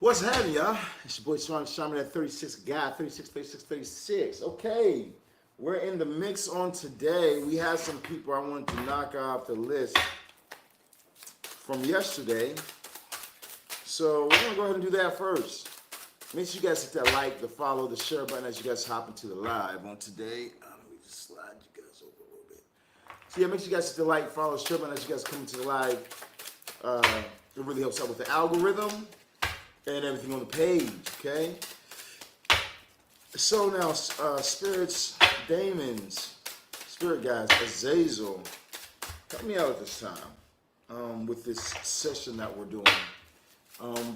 What's happening, y'all? It's your boy Shaman at 36 guy, 36, 36, 36. Okay, we're in the mix on today. We have some people I wanted to knock off the list from yesterday. So we're gonna go ahead and do that first. Make sure you guys hit that like, the follow, the share button as you guys hop into the live on today. Let me just slide you guys over a little bit. So yeah, make sure you guys hit the like, follow, share button as you guys come into the live. It really helps out with the algorithm and everything on the page, okay? So now, spirits, demons, spirit guides, Azazel, help me out at this time with this session that we're doing.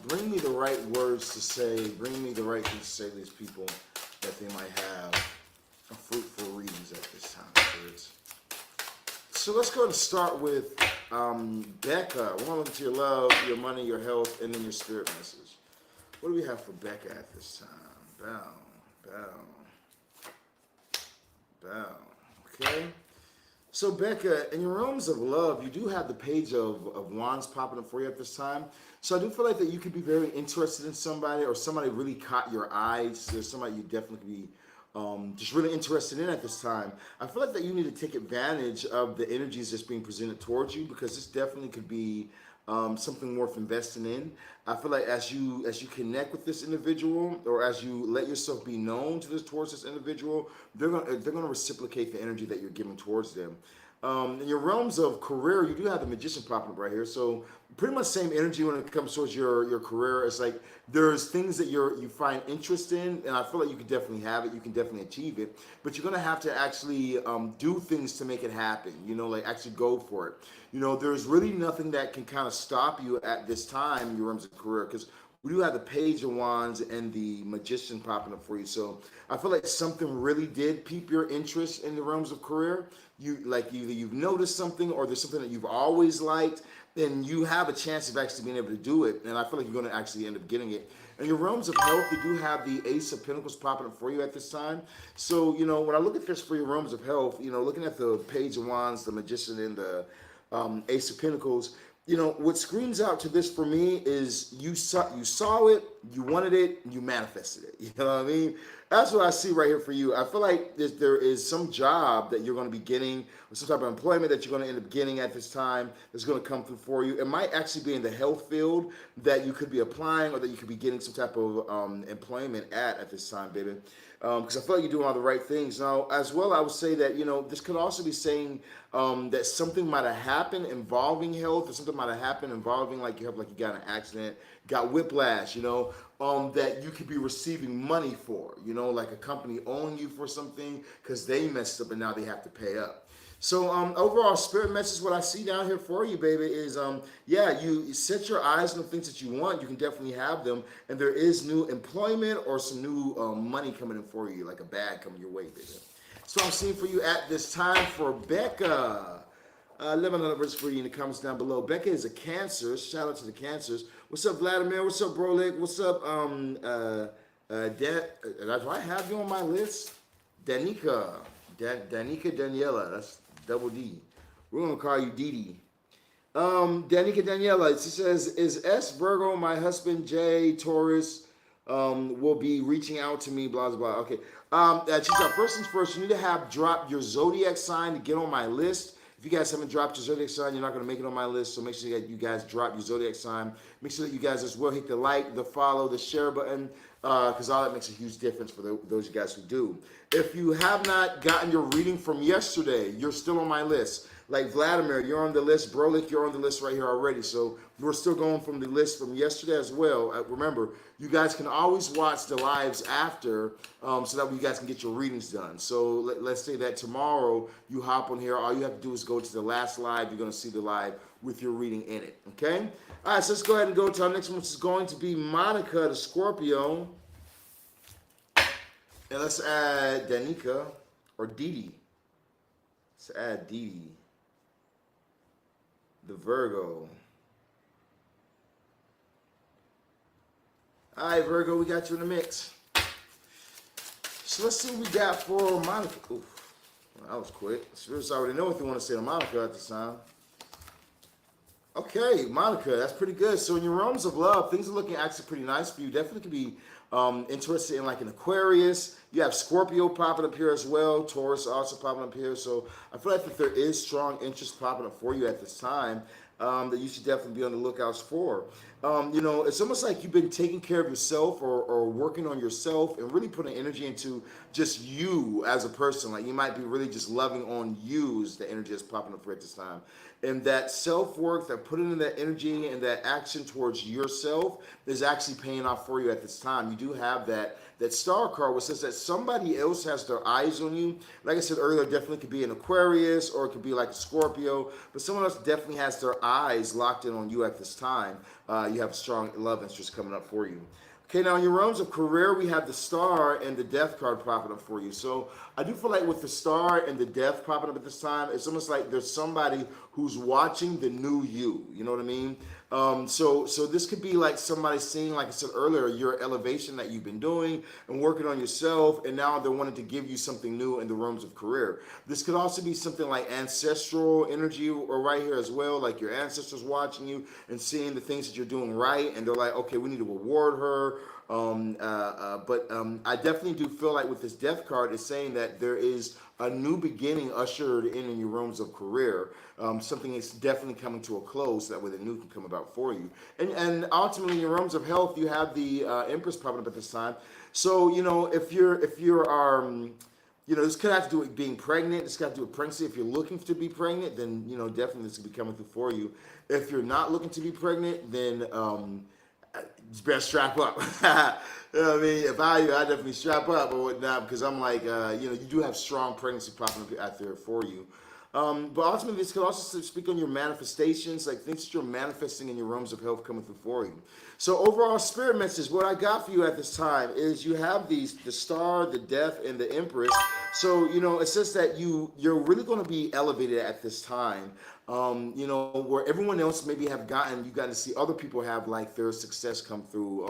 Bring me the right words to say, bring me the right things to say to these people that they might have fruitful readings at this time, spirits. So let's go and start with Becca. We're going to look at your love, your money, your health, and then your spirit message. What do we have for Becca at this time? Bow. Okay. So Becca, in your realms of love, you do have the page of wands popping up for you at this time. So I do feel like that you could be very interested in somebody, or somebody really caught your eyes. There's somebody you definitely could be just really interested in at this time. I feel like that you need to take advantage of the energies that's being presented towards you, because this definitely could be something worth investing in. I feel like as you connect with this individual, or as you let yourself be known towards this individual, they're gonna reciprocate the energy that you're giving towards them. In your realms of career, you do have the Magician popping up right here. So pretty much same energy when it comes towards your career. It's like there's things that you find interest in, and I feel like you can definitely have it. You can definitely achieve it, but you're gonna have to actually do things to make it happen. You know, like actually go for it. You know, there's really nothing that can kind of stop you at this time in your realms of career, because we do have the Page of Wands and the Magician popping up for you. So I feel like something really did pique your interest in the realms of career. Either you've noticed something, or there's something that you've always liked, then you have a chance of actually being able to do it. And I feel like you're going to actually end up getting it. In your realms of health, you do have the Ace of Pentacles popping up for you at this time. So, you know, when I look at this for your realms of health, you know, looking at the Page of Wands, the Magician, and the Ace of Pentacles, you know, what screams out to this for me is you saw it, you wanted it, you manifested it. You know what I mean? That's what I see right here for you. I feel like there is some job that you're going to be getting, or some type of employment that you're going to end up getting at this time that's going to come through for you. It might actually be in the health field that you could be applying, or that you could be getting some type of employment at this time, baby. Because I feel like you're doing all the right things. Now, as well, I would say that, you know, this could also be saying that something might have happened involving health, or something might have happened involving, like you got an accident, got whiplash, you know, that you could be receiving money for, you know, like a company owing you for something because they messed up and now they have to pay up. So overall, spirit message, what I see down here for you, baby, is yeah, you set your eyes on the things that you want. You can definitely have them, and there is new employment or some new money coming in for you, like a bag coming your way, baby. So I'm seeing for you at this time for Becca. Let me know the verse for you in the comments down below. Becca is a Cancer. Shout out to the Cancers. What's up, Vladimir? What's up, Brolik? What's up, do I have you on my list? Danica Daniela. That's double D. We're gonna call you Dee. Danica Daniela. She says, "Is S Virgo my husband? J Taurus will be reaching out to me. Blah blah blah." Okay. She said, first things first. You need to have dropped your zodiac sign to get on my list. If you guys haven't dropped your zodiac sign, you're not going to make it on my list. So make sure that you guys drop your zodiac sign. Make sure that you guys as well hit the like, the follow, the share button, because all that makes a huge difference for those of you guys who do. If you have not gotten your reading from yesterday, you're still on my list. Like Vladimir, you're on the list. Brolik, you're on the list right here already. So we're still going from the list from yesterday as well. Remember, you guys can always watch the lives after so that you guys can get your readings done. So let's say that tomorrow you hop on here. All you have to do is go to the last live. You're going to see the live with your reading in it. Okay? All right, so let's go ahead and go to our next one, which is going to be Monica, the Scorpio. And let's add Danica or Dee. Let's add Dee, the Virgo. All right, Virgo, we got you in the mix. So let's see what we got for Monica. Oof, that was quick. Spirits already know what they want to say to Monica at this time. Okay, Monica, that's pretty good. So in your realms of love, things are looking actually pretty nice for you. Definitely could be interested in like an Aquarius. You have Scorpio popping up here as well. Taurus also popping up here. So I feel like that there is strong interest popping up for you at this time that you should definitely be on the lookout for. It's almost like you've been taking care of yourself or working on yourself and really putting energy into just you as a person. Like you might be really just loving on you is the energy that's popping up for at this time. And that self-work, that putting in that energy and that action towards yourself is actually paying off for you at this time. You do have that star card which says that somebody else has their eyes on you. Like I said earlier, definitely could be an Aquarius or it could be like a Scorpio, but someone else definitely has their eyes locked in on you at this time. You have a strong love interest coming up for you. Okay, now in your realms of career, we have the Star and the Death card popping up for you. So I do feel like with the Star and the Death popping up at this time, it's almost like there's somebody who's watching the new you. You know what I mean? So this could be like somebody seeing, like I said earlier, your elevation that you've been doing and working on yourself, and now they're wanting to give you something new in the realms of career. This could also be something like ancestral energy or right here as well, like your ancestors watching you and seeing the things that you're doing right, and they're like, okay, we need to reward her. I definitely do feel like with this Death card, it's saying that there is a new beginning ushered in your realms of career. Something is definitely coming to a close. That way, the new can come about for you. And ultimately, in your realms of health, you have the Empress popping up at this time. So if this could have to do with being pregnant. This could have to do with pregnancy. If you're looking to be pregnant, then definitely this could be coming through for you. If you're not looking to be pregnant, then you better strap up. You know what I mean? If I definitely strap up or whatnot because I'm like, you do have strong pregnancy popping up out there for you. But ultimately, this could also speak on your manifestations, like things that you're manifesting in your realms of health coming through for you. So overall, spirit message, what I got for you at this time is you have the Star, the Death, and the Empress. So, it says that you're really going to be elevated at this time. Where everyone else maybe you got to see other people have like their success come through,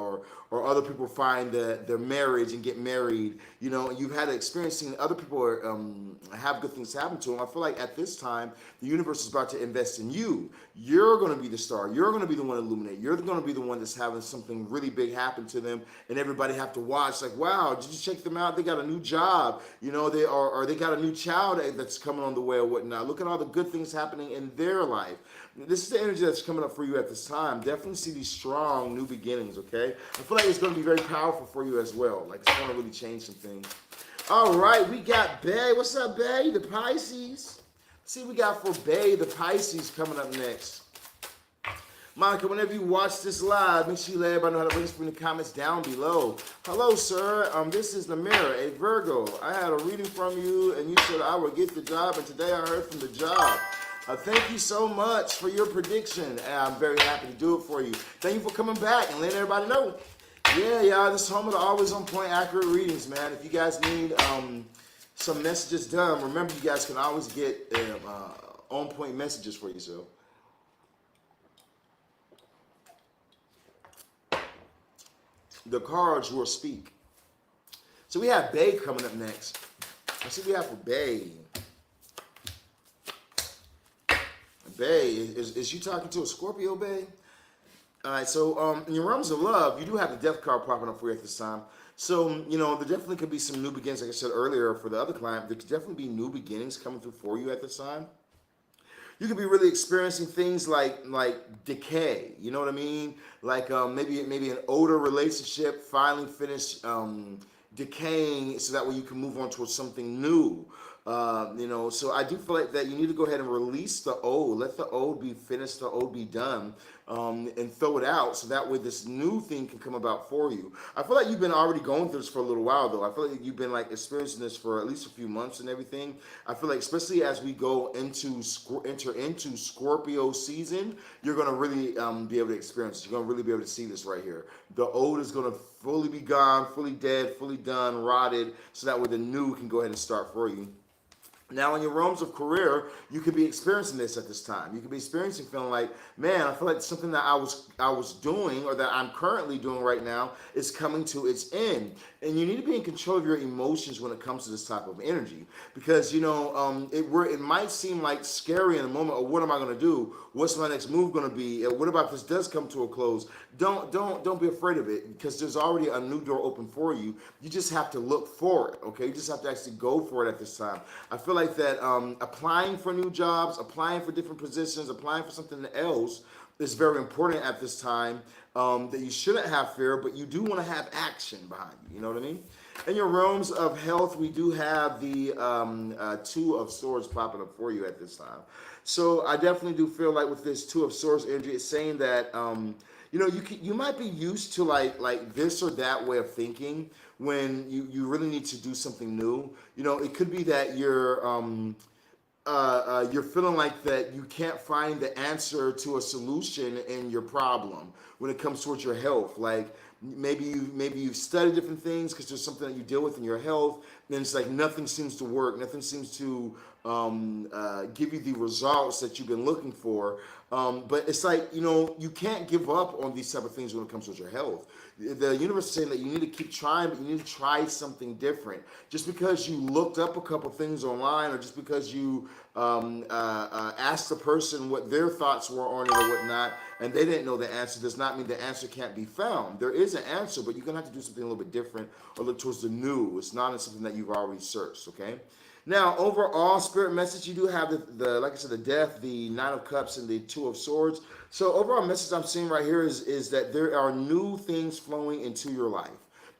or other people find their marriage and get married. You've had experiencing other people have good things happen to them. I feel like at this time, the universe is about to invest in you. You're going to be the star. You're going to be the one to illuminate. You're going to be the one that's having something really big happen to them, and everybody have to watch. Like, wow, did you check them out? They got a new job. They got a new child that's coming on the way or whatnot. Look at all the good things happening in their life. This is the energy that's coming up for you at this time. Definitely see these strong new beginnings, okay? I feel like it's going to be very powerful for you as well. Like, it's going to really change some things. All right, we got Bay. What's up, Bay? The Pisces. Let's see what we got for Bay, the Pisces, coming up next. Monica, whenever you watch this live, make sure you let everybody know how to register in the comments down below. Hello, sir. This is the Mirror, a Virgo. I had a reading from you, and you said I would get the job, and today I heard from the job. Thank you so much for your prediction, and I'm very happy to do it for you. Thank you for coming back and letting everybody know. Yeah, y'all, this is home of the always on point, accurate readings, man. If you guys need some messages done, remember you guys can always get on point messages for yourself. The cards will speak. So we have Bay coming up next. Let's see what we have for Bay. Bay, is you talking to a Scorpio, Bay? All right, so in your realms of love, you do have the Death card popping up for you at this time. So, there definitely could be some new beginnings, like I said earlier for the other client. There could definitely be new beginnings coming through for you at this time. You could be really experiencing things like decay, you know what I mean? Like maybe an older relationship finally finished decaying so that way you can move on towards something new. So I do feel like that you need to go ahead and release the old. Let the old be finished, the old be done, and throw it out so that way this new thing can come about for you. I feel like you've been already going through this for a little while, though. I feel like you've been like experiencing this for at least a few months and everything. I feel like especially as we go enter into Scorpio season, you're going to really be able to experience it. You're going to really be able to see this right here. The old is going to fully be gone, fully dead, fully done, rotted, so that way the new can go ahead and start for you. Now, in your realms of career, you could be experiencing this at this time. You could be experiencing feeling like, man, I feel like something that I was doing or that I'm currently doing right now is coming to its end. And you need to be in control of your emotions when it comes to this type of energy, because it might seem like scary in the moment. Or what am I going to do? What's my next move going to be? What about if this does come to a close? Don't be afraid of it, because there's already a new door open for you. You just have to look for it. Okay, you just have to actually go for it at this time. I feel like that applying for new jobs, applying for different positions, applying for something else is very important at this time. That you shouldn't have fear, but you do want to have action behind you. You know what I mean? In your realms of health, we do have the Two of Swords popping up for you at this time. So I definitely do feel like with this Two of Swords energy, it's saying that you might be used to like this or that way of thinking when you really need to do something new. It could be that you're feeling like that you can't find the answer to a solution in your problem when it comes towards your health. Like maybe you've studied different things because there's something that you deal with in your health, and it's like nothing seems to work, nothing seems to give you the results that you've been looking for. But it's like you can't give up on these type of things when it comes to your health. The universe is saying that you need to keep trying, but you need to try something different. Just because you looked up a couple things online, or just because you asked the person what their thoughts were on it or whatnot, and they didn't know the answer, does not mean the answer can't be found. There is an answer, but you're gonna have to do something a little bit different or look towards the new. It's not in something that you've already searched. Okay. Now, overall, spirit message, you do have the like I said, the Death, the Nine of Cups, and the Two of Swords. So, overall message I'm seeing right here is that there are new things flowing into your life.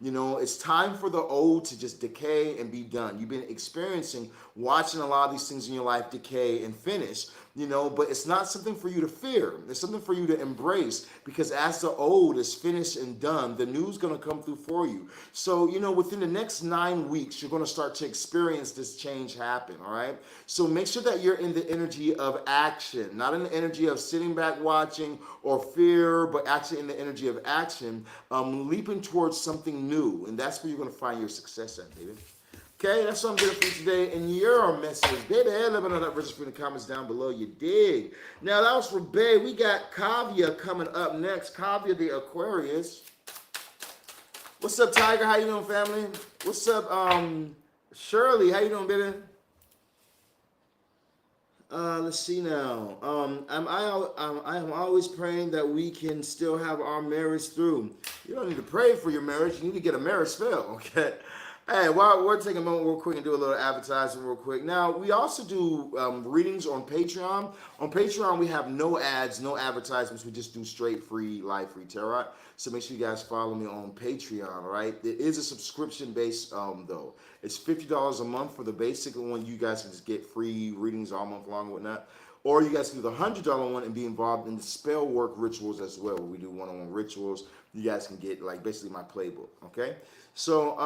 It's time for the old to just decay and be done. You've been experiencing, watching a lot of these things in your life decay and finish, but it's not something for you to fear. It's something for you to embrace, because as the old is finished and done, the new's going to come through for you. So, within the next 9 weeks, you're going to start to experience this change happen, all right? So make sure that you're in the energy of action, not in the energy of sitting back watching or fear, but actually in the energy of action, leaping towards something new. And that's where you're going to find your success at, baby. Okay, that's what I'm getting for you today. And your message, baby, let me know that register in the comments down below. You dig? Now, that was for Bae. We got Kavya coming up next. Kavya the Aquarius. What's up, Tiger? How you doing, family? What's up, Shirley? How you doing, baby? Let's see now. I am always praying that we can still have our marriage through. You don't need to pray for your marriage. You need to get a marriage spell, okay? Hey, well, we're taking a moment real quick and do a little advertising real quick. Now, we also do readings on Patreon. On Patreon, we have no ads, no advertisements. We just do straight free, live free tarot. So make sure you guys follow me on Patreon, all right? It is a subscription-based, though. It's $50 a month for the basic one. You guys can just get free readings all month long and whatnot. Or you guys can do the $100 one and be involved in the spell work rituals as well. We do one-on-one rituals. You guys can get, like, basically my playbook, okay? So,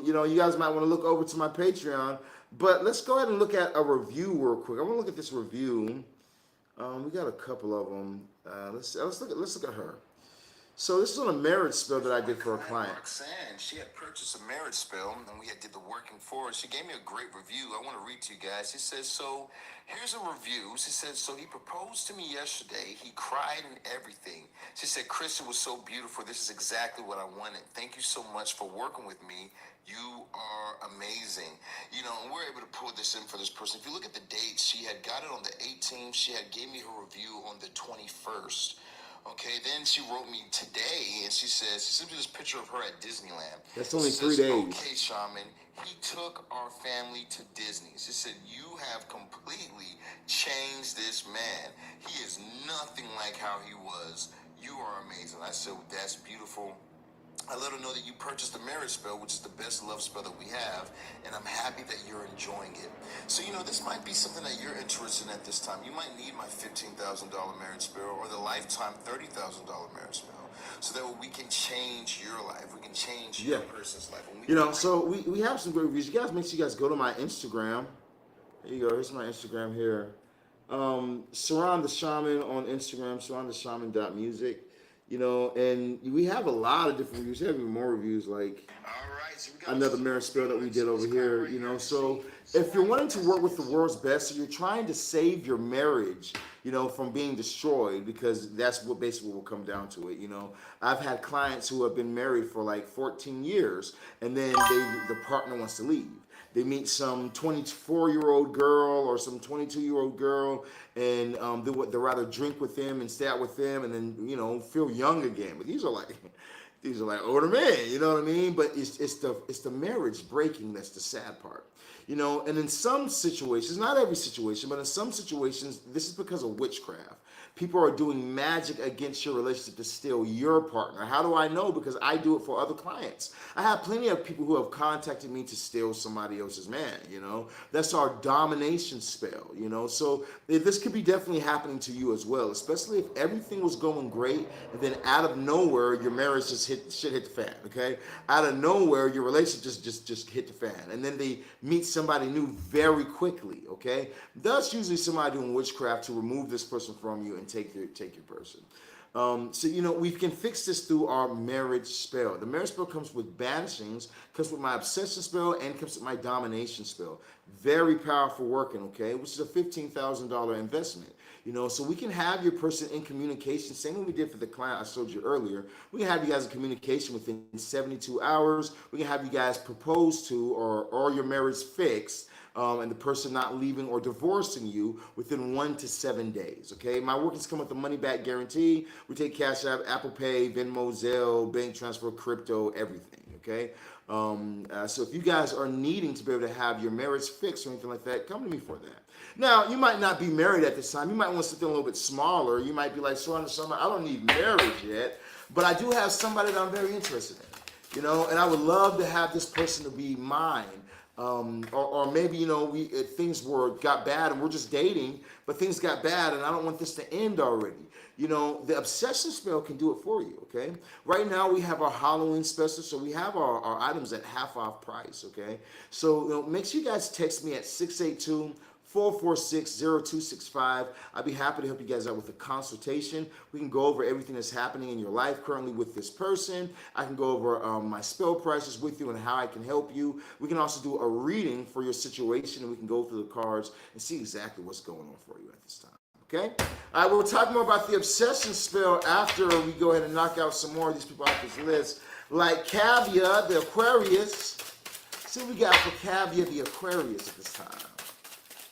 you guys might want to look over to my Patreon. But let's go ahead and look at a review real quick. I want to look at this review. We got a couple of them. Let's look at her. So this is on a marriage spell that I did for a client. Roxanne, she had purchased a marriage spell, and we did the working for her. She gave me a great review. I want to read to you guys. She says, so here's a review. She says, so he proposed to me yesterday. He cried and everything. She said, Chris, it was so beautiful. This is exactly what I wanted. Thank you so much for working with me. You are amazing. And we're able to pull this in for this person. If you look at the dates, she had got it on the 18th. She had gave me her review on the 21st. Okay, then she wrote me today, and she says, she sent me this picture of her at Disneyland. That's only 3 days. Okay, Shaman, he took our family to Disney. She said, you have completely changed this man. He is nothing like how he was. You are amazing. I said, that's beautiful. I let her know that you purchased the marriage spell, which is the best love spell that we have, and I'm happy that you're enjoying it. So, this might be something that you're interested in at this time. You might need my $15,000 marriage spell or the lifetime $30,000 marriage spell, so that we can change your life. We can change your person's life. So we have some great reviews. You guys, make sure you guys go to my Instagram. There you go. Here's my Instagram here. Sirron the Shaman on Instagram, SirronTheShaman.music. You know, and we have a lot of different reviews. We have even more reviews, like All right, so we got another marriage spell that we did over here, you know. So if you're wanting to work with the world's best, so you're trying to save your marriage, you know, from being destroyed, because that's what basically will come down to it, you know. I've had clients who have been married for like 14 years, and then the partner wants to leave. They meet some 24-year-old girl or some 22-year-old girl, and they rather drink with them and stay out with them, and then, you know, feel young again. But these are like older men, you know what I mean? But it's the marriage breaking that's the sad part, you know. And in some situations, not every situation, but in some situations, this is because of witchcraft. People are doing magic against your relationship to steal your partner. How do I know? Because I do it for other clients. I have plenty of people who have contacted me to steal somebody else's man, you know. That's our domination spell, you know. So this could be definitely happening to you as well, especially if everything was going great and then out of nowhere your marriage just hit the fan, okay? Out of nowhere your relationship just hit the fan, and then they meet somebody new very quickly, okay? That's usually somebody doing witchcraft to remove this person from you and take your person. So, you know, we can fix this through our marriage spell. The marriage spell comes with banishings, comes with my obsession spell, and comes with my domination spell. Very powerful working, okay, which is a $15,000 investment. You know, so we can have your person in communication, same way we did for the client I showed you earlier. We can have you guys in communication within 72 hours. We can have you guys propose to or your marriage fixed, and the person not leaving or divorcing you within 1 to 7 days, okay? My workings come with a money-back guarantee. We take Cash App, Apple Pay, Venmo, Zelle, bank transfer, crypto, everything, okay? So if you guys are needing to be able to have your marriage fixed or anything like that, come to me for that. Now, you might not be married at this time. You might want something a little bit smaller. You might be like, so I don't need marriage yet, but I do have somebody that I'm very interested in, you know, and I would love to have this person to be mine. Or maybe, you know, things got bad and we're just dating, but things got bad and I don't want this to end already. You know, the obsession spell can do it for you, okay? Right now we have our Halloween special, so we have our items at half off price, okay? So, you know, make sure you guys text me at 682-446-0265. I'd be happy to help you guys out with a consultation. We can go over everything that's happening in your life currently with this person. I can go over my spell prices with you and how I can help you. We can also do a reading for your situation, and we can go through the cards and see exactly what's going on for you at this time. Okay? All right, we'll talk more about the obsession spell after we go ahead and knock out some more of these people off this list, like Cavia, the Aquarius. See what we got for Cavia, the Aquarius at this time.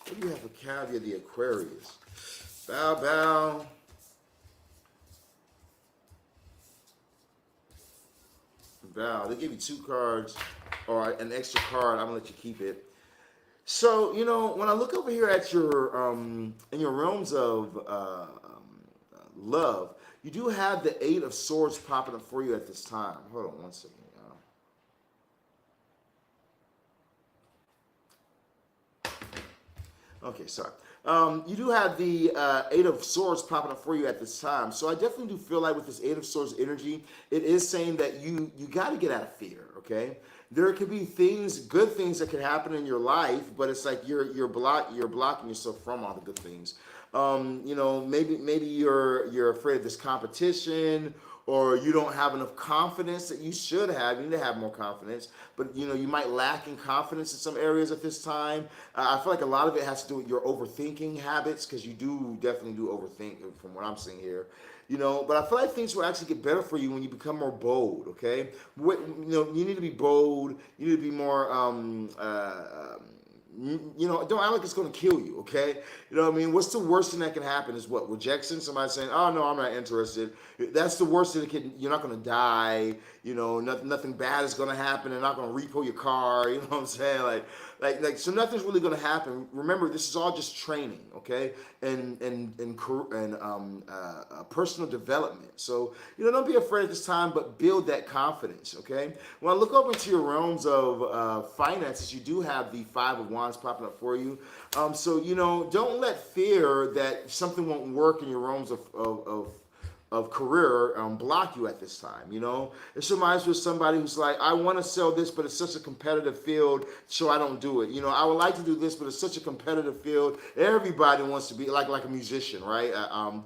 What do you have for Cavia, the Aquarius? Bow, bow. Bow. They give you 2 cards or an extra card. I'm going to let you keep it. So, you know, when I look over here at your, in your realms of love, you do have the 8 of Swords popping up for you at this time. Hold on one second. Okay, sorry. You do have the 8 of Swords popping up for you at this time. So I definitely do feel like with this 8 of Swords energy, it is saying that you got to get out of fear, okay? There could be things, good things that could happen in your life, but it's like you're blocking yourself from all the good things. You know, maybe you're afraid of this competition, or you don't have enough confidence that you should have. You need to have more confidence, but you know, you might lack in confidence in some areas at this time. I feel like a lot of it has to do with your overthinking habits, because you definitely do overthink from what I'm seeing here. You know, but I feel like things will actually get better for you when you become more bold, okay? You know, you need to be bold. You need to be more, you know, don't act like it's going to kill you, okay? You know what I mean? What's the worst thing that can happen is what? Rejection? Somebody saying, oh, no, I'm not interested. That's the worst thing that can, you're not going to die. You know, nothing bad is going to happen. They're not going to repo your car. You know what I'm saying? So nothing's really going to happen. Remember, this is all just training, okay? And personal development. So, you know, don't be afraid at this time, but build that confidence, okay? When I look over into your realms of finances, you do have the 5 of Wands popping up for you. So, you know, don't let fear that something won't work in your realms of career block you at this time. You know, this reminds me of somebody who's like, I want to sell this, but it's such a competitive field, so I don't do it. You know, I would like to do this, but it's such a competitive field. Everybody wants to be like a musician, right?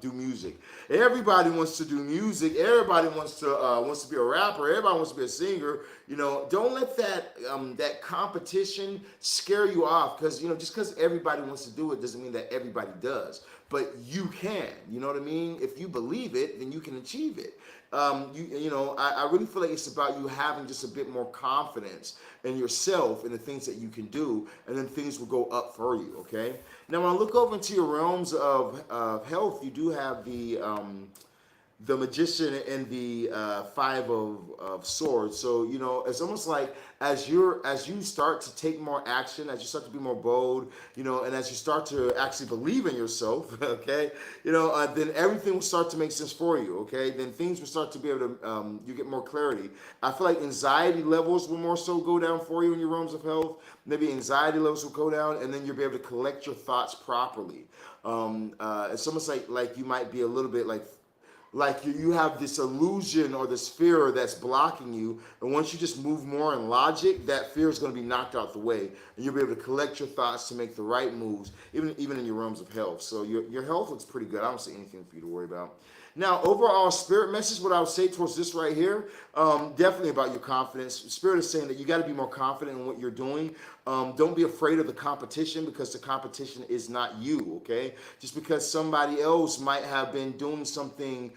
Do music. Everybody wants to do music. Everybody wants to be a rapper. Everybody wants to be a singer. You know, don't let that competition scare you off, because you know, just because everybody wants to do it doesn't mean that everybody does. But you can, you know what I mean? If you believe it, then you can achieve it. I really feel like it's about you having just a bit more confidence in yourself and the things that you can do, and then things will go up for you, okay? Now, when I look over into your realms of health, you do have the Magician and the Five of Swords. So, you know, it's almost like as you start to take more action, as you start to be more bold, you know, and as you start to actually believe in yourself, okay, you know, then everything will start to make sense for you, okay? Then things will start to be able to, you get more clarity. I feel like anxiety levels will more so go down for you in your realms of health. Maybe anxiety levels will go down, and then you'll be able to collect your thoughts properly. It's almost like you might be a little bit like you have this illusion or this fear that's blocking you, and once you just move more in logic, that fear is going to be knocked out the way, and you'll be able to collect your thoughts to make the right moves, even in your realms of health. So your health looks pretty good. I don't see anything for you to worry about. Now, overall spirit message, what I would say towards this right here, definitely about your confidence. Spirit is saying that you got to be more confident in what you're doing. Don't be afraid of the competition, because the competition is not you, okay? Just because somebody else might have been doing something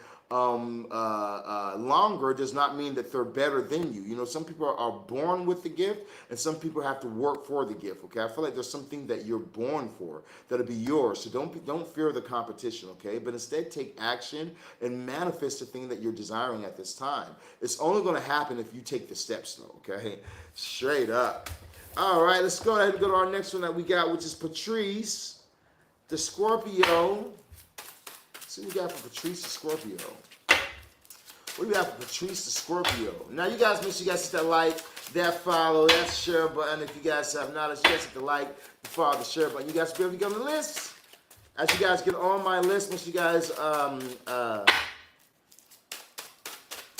longer does not mean that they're better than you. You know, some people are born with the gift, and some people have to work for the gift, okay? I feel like there's something that you're born for that'll be yours. So don't fear the competition, okay? But instead take action and manifest the thing that you're desiring at this time. It's only going to happen if you take the steps, though, okay? Straight up. All right, let's go ahead and go to our next one that we got, which is Patrice, the Scorpio. See what we got for Patrice the Scorpio. What do we got for Patrice the Scorpio? Now, you guys, make sure you guys hit that like, that follow, that share button. If you guys have not, you guys hit the like, the follow, the share button. You guys be able to get on the list. As you guys get on my list, make sure you guys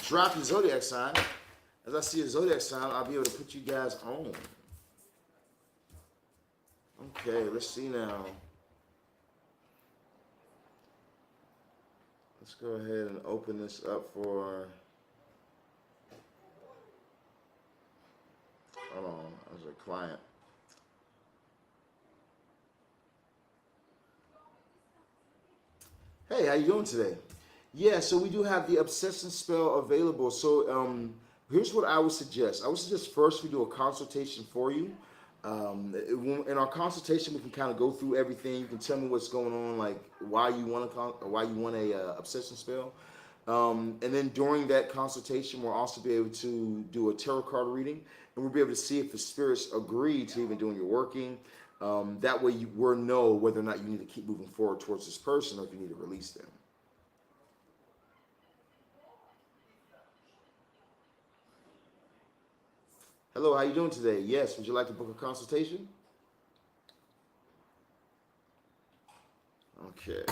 drop your zodiac sign. As I see a zodiac sign, I'll be able to put you guys on. Okay, let's see now. Let's go ahead and open this up for, hold on, as a client. Hey, how you doing today? Yeah, so we do have the obsession spell available. So here's what I would suggest. I would suggest first we do a consultation for you. In our consultation, we can kind of go through everything. You can tell me what's going on, like why you want a obsession spell. And then during that consultation, we'll also be able to do a tarot card reading, and we'll be able to see if the spirits agree to even doing your working. That way we'll know whether or not you need to keep moving forward towards this person, or if you need to release them. Hello, how you doing today? Yes, would you like to book a consultation? Okay.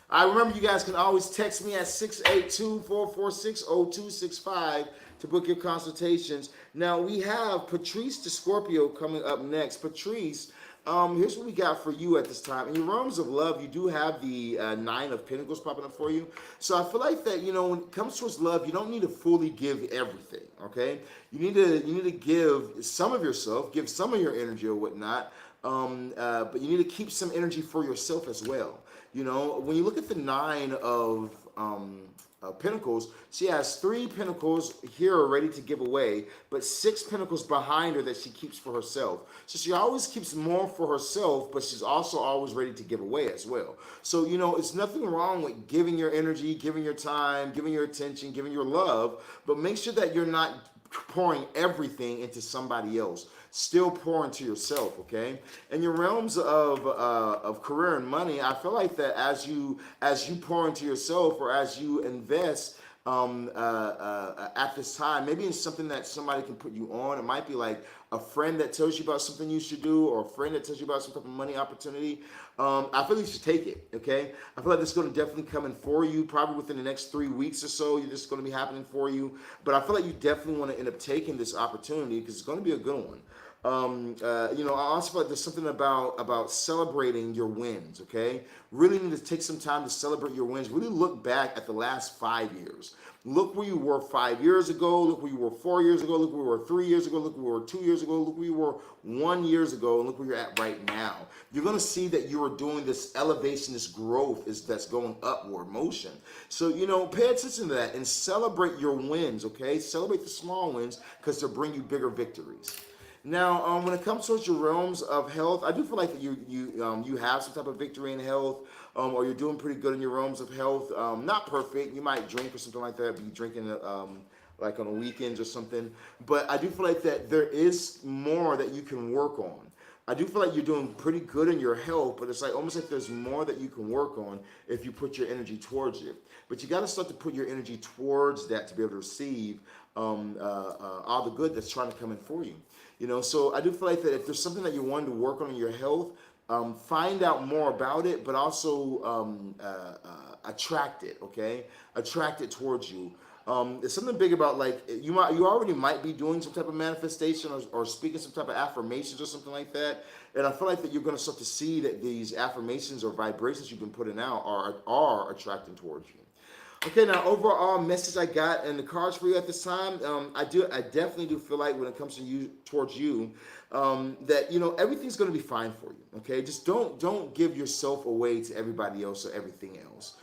I remember you guys can always text me at 682-446-0265 to book your consultations. Now, we have Patrice the Scorpio coming up next. Patrice, here's what we got for you at this time. In your realms of love, you do have the Nine of Pentacles popping up for you. So I feel like that, you know, when it comes towards love, you don't need to fully give everything, okay? You need to give some of yourself, give some of your energy or whatnot, but you need to keep some energy for yourself as well. You know, when you look at the Nine of Pentacles, she has 3 pentacles here ready to give away, but 6 pentacles behind her that she keeps for herself. So she always keeps more for herself, but she's also always ready to give away as well. So, you know, it's nothing wrong with giving your energy, giving your time, giving your attention, giving your love, but make sure that you're not pouring everything into somebody else. Still pour into yourself, okay? In your realms of career and money, I feel like that as you pour into yourself, or as you invest at this time. Maybe it's something that somebody can put you on. It might be like a friend that tells you about something you should do, or a friend that tells you about some type of money opportunity. I feel like you should take it, okay? I feel like this is going to definitely come in for you, probably within the next 3 weeks or so. You're just going to be happening for you. But I feel like you definitely want to end up taking this opportunity because it's going to be a good one. I also feel like there's something about celebrating your wins, okay? Really need to take some time to celebrate your wins. Really look back at the last 5 years. Look where you were 5 years ago. Look where you were 4 years ago. Look where you were 3 years ago. Look where you were 2 years ago. Look where you were 1 year ago. And look where you're at right now. You're going to see that you are doing this elevation, this growth that's going upward motion. So, pay attention to that and celebrate your wins, okay? Celebrate the small wins because they'll bring you bigger victories. Now, when it comes towards your realms of health, I do feel like that you have some type of victory in health, or you're doing pretty good in your realms of health. Not perfect. You might drink or something like that. Be drinking like on the weekends or something. But I do feel like that there is more that you can work on. I do feel like you're doing pretty good in your health, but it's like almost like there's more that you can work on if you put your energy towards it. But you got to start to put your energy towards that to be able to receive all the good that's trying to come in for you. So I do feel like that if there's something that you wanted to work on in your health, find out more about it, but also attract it, okay? Attract it towards you. It's something big about like you already might be doing some type of manifestation or speaking some type of affirmations or something like that. And I feel like that you're going to start to see that these affirmations or vibrations you've been putting out are attracting towards you. Okay, now overall message I got in the cards for you at this time, I definitely do feel like when it comes to you towards you, that everything's going to be fine for you. Okay, just don't give yourself away to everybody else or everything else.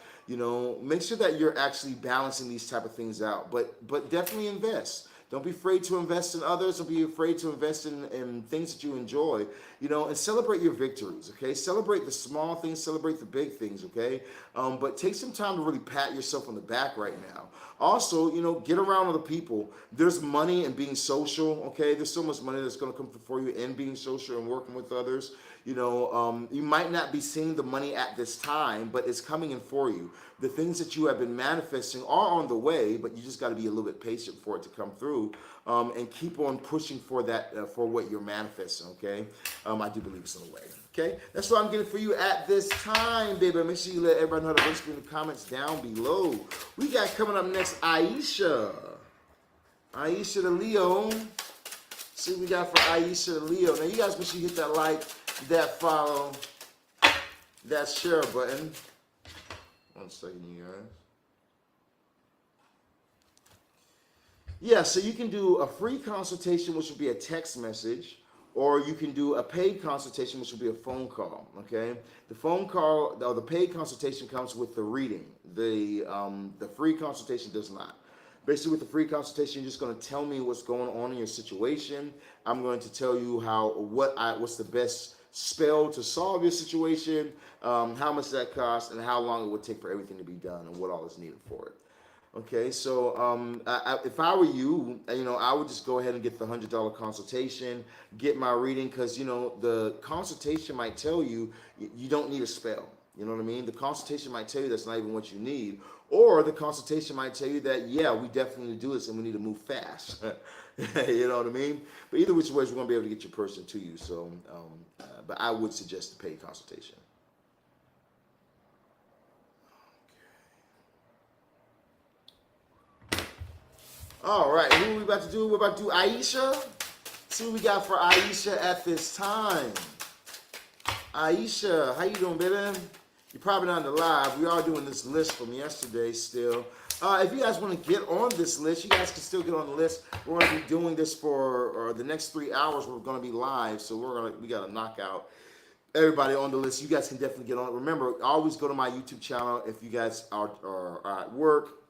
Make sure that you're actually balancing these type of things out, but definitely invest. Don't be afraid to invest in others. Don't be afraid to invest in things that you enjoy, and celebrate your victories, okay? Celebrate the small things, celebrate the big things, okay? But take some time to really pat yourself on the back right now. Also, get around other people. There's money in being social, okay? There's so much money that's going to come for you in being social and working with others. You might not be seeing the money at this time, but it's coming in for you. The things that you have been manifesting are on the way, but you just got to be a little bit patient for it to come through, and keep on pushing for that, for what you're manifesting, okay? I do believe it's on the way, okay? That's what I'm getting for you at this time, baby. Make sure you let everybody know how to whisper in the comments down below. We got coming up next, Aisha. Aisha the Leo. See what we got for Aisha the Leo. Now, you guys make sure you hit that like, that follow, that share button. 1 second, you guys. Yeah, so you can do a free consultation, which will be a text message, or you can do a paid consultation, which will be a phone call, okay? The phone call, or the paid consultation comes with the reading. The free consultation does not. Basically, with the free consultation, you're just going to tell me what's going on in your situation. I'm going to tell you what's the best spell to solve your situation, how much that costs, and how long it would take for everything to be done, and what all is needed for it. Okay, so if I were you, I would just go ahead and get the $100 consultation, get my reading, because the consultation might tell you you don't need a spell. You know what I mean? The consultation might tell you that's not even what you need, or the consultation might tell you that, yeah, we definitely need to do this and we need to move fast. You know what I mean? But either which way, we're going to be able to get your person to you. So, but I would suggest the paid consultation. All right, who are we about to do? We're about to do Aisha. See what we got for Aisha at this time. Aisha, how you doing, baby? You're probably not on the live. We are doing this list from yesterday still. If you guys want to get on this list, you guys can still get on the list. We're going to be doing this for the next 3 hours. We're going to be live, so we got to knock out everybody on the list. You guys can definitely get on. Remember, always go to my YouTube channel if you guys are at work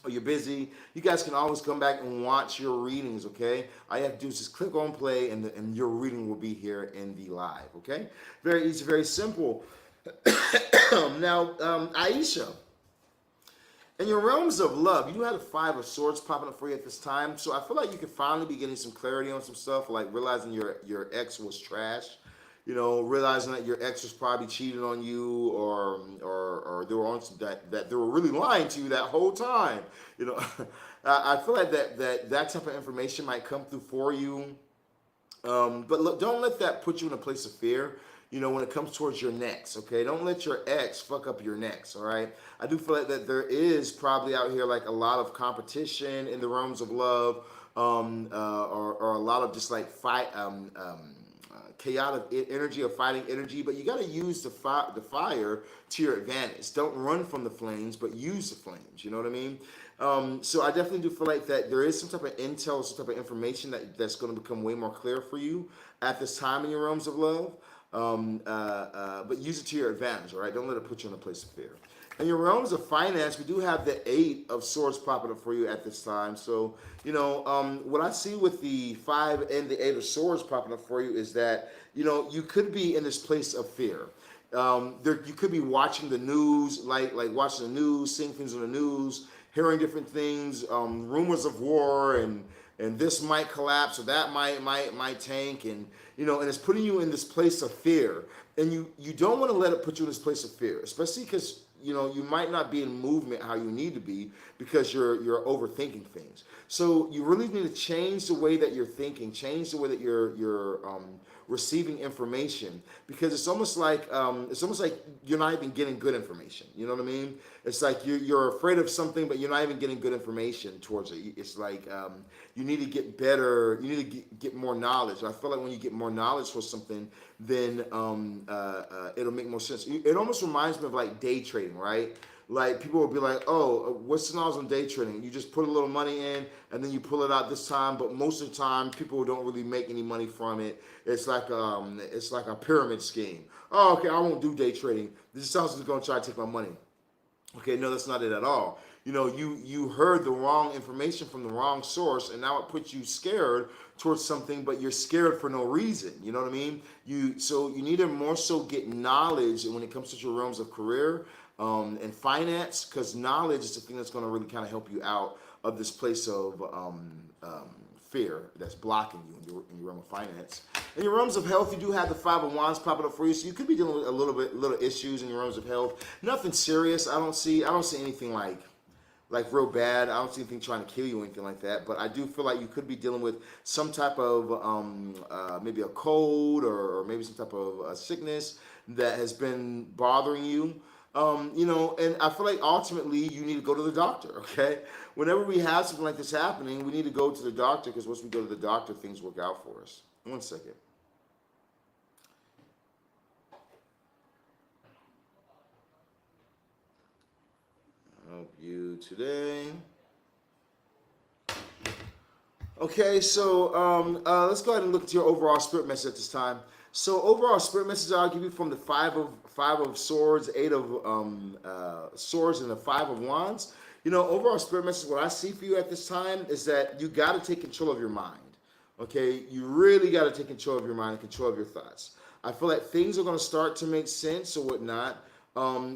or you're busy. You guys can always come back and watch your readings, okay? All you have to do is just click on play, and your reading will be here in the live, okay? Very easy, very simple. Now, Aisha, in your realms of love, you do have the 5 of Swords popping up for you at this time. So I feel like you could finally be getting some clarity on some stuff, like realizing your ex was trash. you know, realizing that your ex was probably cheating on you, or they were on that they were really lying to you that whole time. You know, I feel like that type of information might come through for you. But look, don't let that put you in a place of fear. You know, when it comes towards your next, okay? Don't let your ex fuck up your next, all right? I do feel like that there is probably out here like a lot of competition in the realms of love, or a lot of just like chaotic energy or fighting energy. But you got to use the fire to your advantage. Don't run from the flames, but use the flames. You know what I mean? So I definitely do feel like that there is some type of intel, some type of information that's going to become way more clear for you at this time in your realms of love. But use it to your advantage, all right? Don't let it put you in a place of fear. In your realms of finance, we do have the Eight of Swords popping up for you at this time. So, you know, what I see with the Five and the Eight of Swords popping up for you is that, you know, you could be in this place of fear. You could be watching the news, like watching the news, seeing things on the news, hearing different things, rumors of war, and this might collapse or that might tank, and you know, and it's putting you in this place of fear, and you don't want to let it put you in this place of fear, especially because you know you might not be in movement how you need to be because you're overthinking things. So you really need to change the way that you're thinking, change the way that you're receiving information, because it's almost like you're not even getting good information. You know what I mean? It's like you're afraid of something, but you're not even getting good information towards it. It's like you need to get better. You need to get more knowledge. I feel like when you get more knowledge for something, then it'll make more sense. It almost reminds me of like day trading, right? Like people will be like, "Oh, what's the knowledge on day trading? You just put a little money in, and then you pull it out this time." But most of the time, people don't really make any money from it. It's like a pyramid scheme. Oh, okay, I won't do day trading. This sounds like going to try to take my money. Okay, no, that's not it at all. You know, you heard the wrong information from the wrong source, and now it puts you scared towards something, but you're scared for no reason. You know what I mean? So you need to more so get knowledge when it comes to your realms of career and finance, because knowledge is the thing that's going to really kind of help you out of this place of fear that's blocking you in your realm of finance. In your realms of health, you do have the Five of Wands popping up for you, so you could be dealing with little issues in your realms of health. Nothing serious. I don't see anything like real bad. I don't see anything trying to kill you or anything like that. But I do feel like you could be dealing with some type of maybe a cold or maybe some type of sickness that has been bothering you. You know, and I feel like ultimately you need to go to the doctor, okay? Whenever we have something like this happening, we need to go to the doctor, because once we go to the doctor, things work out for us. One second. Help you today. Okay, so let's go ahead and look at your overall spirit message at this time. So overall spirit message I'll give you from the Five of Swords, Eight of Swords, and the Five of Wands. You know, overall spirit message, what I see for you at this time is that you got to take control of your mind. Okay, you really got to take control of your mind and control of your thoughts. I feel like things are going to start to make sense or whatnot.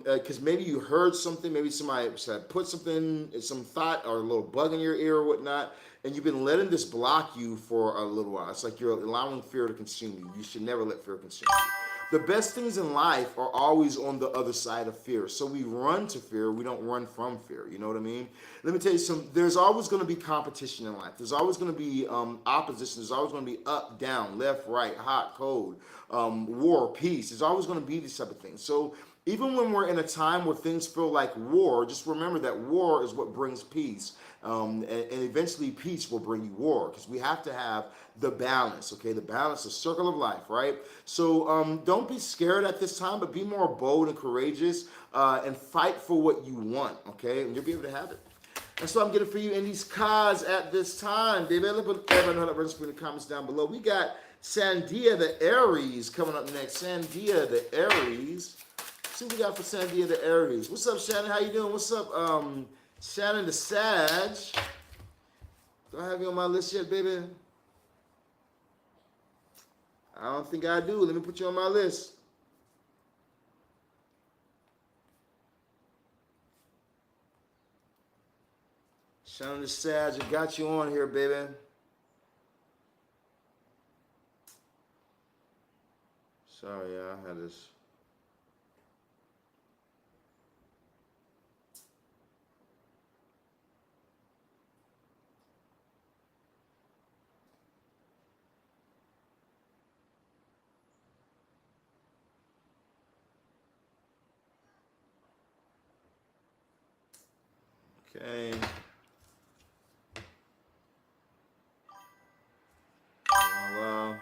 Because maybe you heard something, maybe somebody said put something, some thought or a little bug in your ear or whatnot, and you've been letting this block you for a little while. It's like you're allowing fear to consume you. You should never let fear consume you. The best things in life are always on the other side of fear. So we run to fear. We don't run from fear. You know what I mean? Let me tell you something. There's always going to be competition in life. There's always going to be opposition. There's always going to be up, down, left, right, hot, cold, war, peace. There's always going to be these type of things. So even when we're in a time where things feel like war, just remember that war is what brings peace. And eventually peace will bring you war, because we have to have the balance, okay? The balance, the circle of life, right? So don't be scared at this time, but be more bold and courageous and fight for what you want, okay? And you'll be able to have it. That's what I'm getting for you in these cards at this time, baby. Let me put everyone know that in the comments down below. We got Sandia the Aries coming up next. Sandia the Aries. See what we got for Sandia the Aries. What's up, Shannon? How you doing? What's up, Shannon the Sag? Do I have you on my list yet, baby? I don't think I do. Let me put you on my list. Shannon the Sag, I got you on here, baby. Sorry, yeah, I had this. Okay. Voila.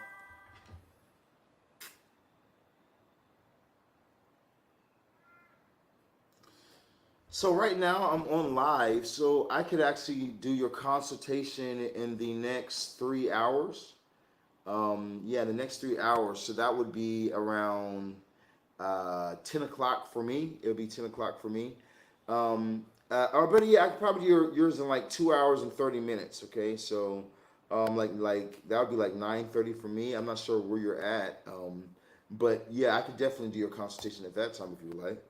So right now I'm on live, so I could actually do your consultation in the next 3 hours. Yeah, the next 3 hours. So that would be around 10 o'clock for me. It'll be 10 o'clock for me. Or better yet, I could probably do yours in like 2 hours and 30 minutes. Okay, so like that would be like 9:30 for me. I'm not sure where you're at. But yeah, I could definitely do your consultation at that time if you would like.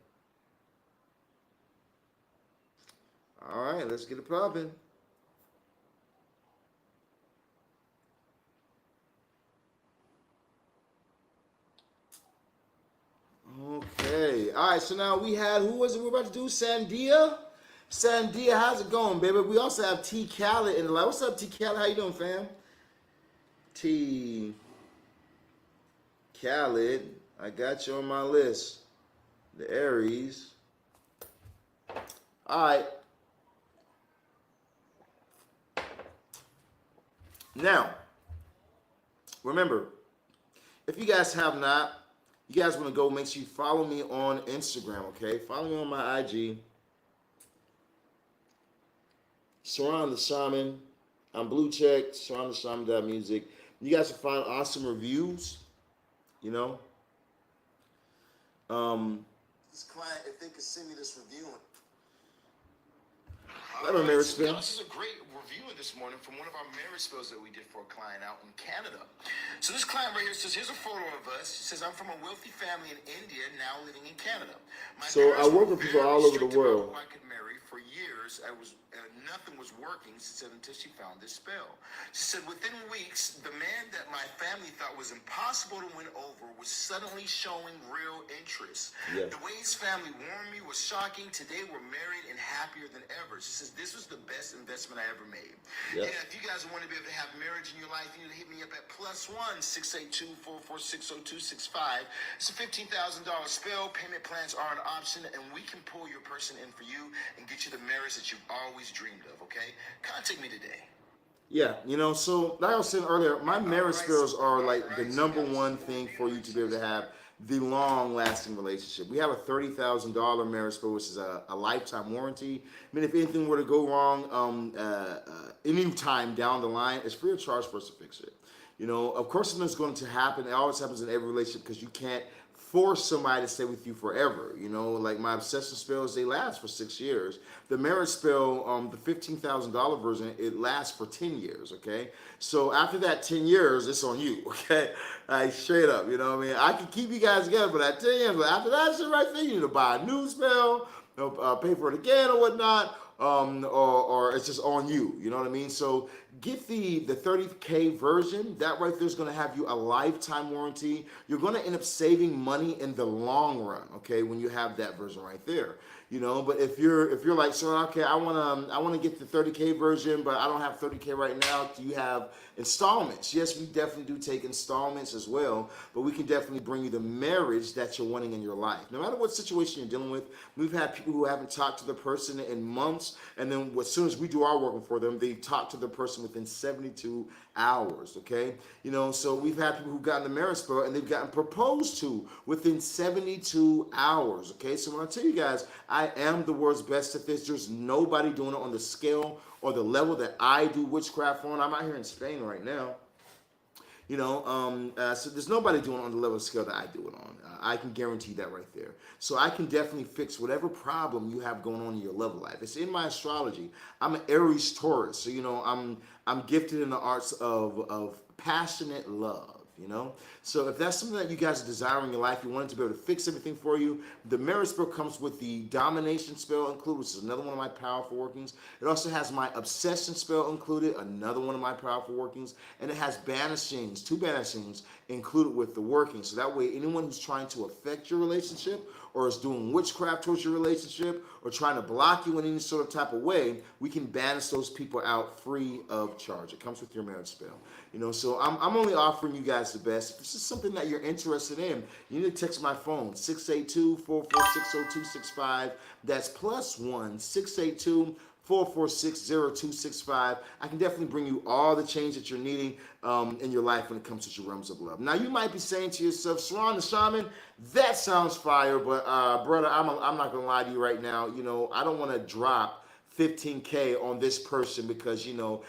All right, let's get it popping. Okay. All right. So now we had, who was it we're about to do? Sandia. Sandia, how's it going, baby? We also have T Khaled in the live. What's up, T Khaled? How you doing, fam? T Khaled, I got you on my list. The Aries. All right. Now, remember, if you guys have not, you guys want to go, make sure you follow me on Instagram, okay? Follow me on my IG. Sirron the Shaman. I'm blue checked. Sirron the Shaman music. You guys will find awesome reviews. You know. This client, if they could send me this review. All right, so this is a great review this morning from one of our marriage spells that we did for a client out in Canada. So this client right here says, here's a photo of us. He says, I'm from a wealthy family in India, now living in Canada. So I work with people all over the world. I could marry for years. Nothing was working, she said, until she found this spell. She said, within weeks, the man that my family thought was impossible to win over was suddenly showing real interest. Yeah. The way his family warned me was shocking. Today, we're married and happier than ever. She says, this was the best investment I ever made. Yeah. Yeah, if you guys want to be able to have marriage in your life, you need to hit me up at +1 682-446-0265. It's a $15,000 spell. Payment plans are an option, and we can pull your person in for you and get you the marriage that you've always dreamed of, okay? Contact me today. Yeah, you know, so like I was saying earlier, my marriage spells are like the number one thing for you to be able to have the long-lasting relationship. We have a $30,000 marriage spell, which is a lifetime warranty. I mean, if anything were to go wrong any time down the line, it's free of charge for us to fix it. You know, of course, something's going to happen. It always happens in every relationship because you can't force somebody to stay with you forever. You know, like my obsession spells, they last for 6 years. The marriage spell, the $15,000 version, it lasts for 10 years, okay? So after that 10 years, it's on you, okay? Straight up, you know what I mean? I can keep you guys together for that 10 years, but after that shit right there, you need to buy a new spell, pay for it again or whatnot, or it's just on you, you know what I mean? So get the 30K version. That right there is going to have you a lifetime warranty. You're going to end up saving money in the long run, okay, when you have that version right there. You know, but if you're like, so okay, I wanna get the 30K version, but I don't have 30K right now. Do you have installments? Yes, we definitely do take installments as well, but we can definitely bring you the marriage that you're wanting in your life. No matter what situation you're dealing with, we've had people who haven't talked to the person in months, and then as soon as we do our work for them, they talk to the person within 72 hours, okay? You know, so we've had people who've gotten the marriage spell and they've gotten proposed to within 72 hours, okay? So when I tell you guys, I am the world's best at this. There's nobody doing it on the scale or the level that I do witchcraft on. I'm out here in Spain right now. You know, so there's nobody doing it on the level of scale that I do it on. I can guarantee that right there. So I can definitely fix whatever problem you have going on in your love life. It's in my astrology. I'm an Aries Taurus, so you know I'm gifted in the arts of passionate love. you know? So if that's something that you guys desire in your life, you want it to be able to fix everything for you, the marriage spell comes with the domination spell included, which is another one of my powerful workings. It also has my obsession spell included, another one of my powerful workings, and it has banishings, 2 banishings included with the working. So that way anyone who's trying to affect your relationship or is doing witchcraft towards your relationship or trying to block you in any sort of type of way, we can banish those people out free of charge. It comes with your marriage spell. You know, so I'm only offering you guys the best. If this is something that you're interested in, you need to text my phone, 682-446-0265. That's +1 682-446-0265. I can definitely bring you all the change that you're needing in your life when it comes to your realms of love. Now, you might be saying to yourself, Sirron the Shaman, that sounds fire, but brother, I'm not going to lie to you right now. You know, I don't want to drop 15K on this person because, you know,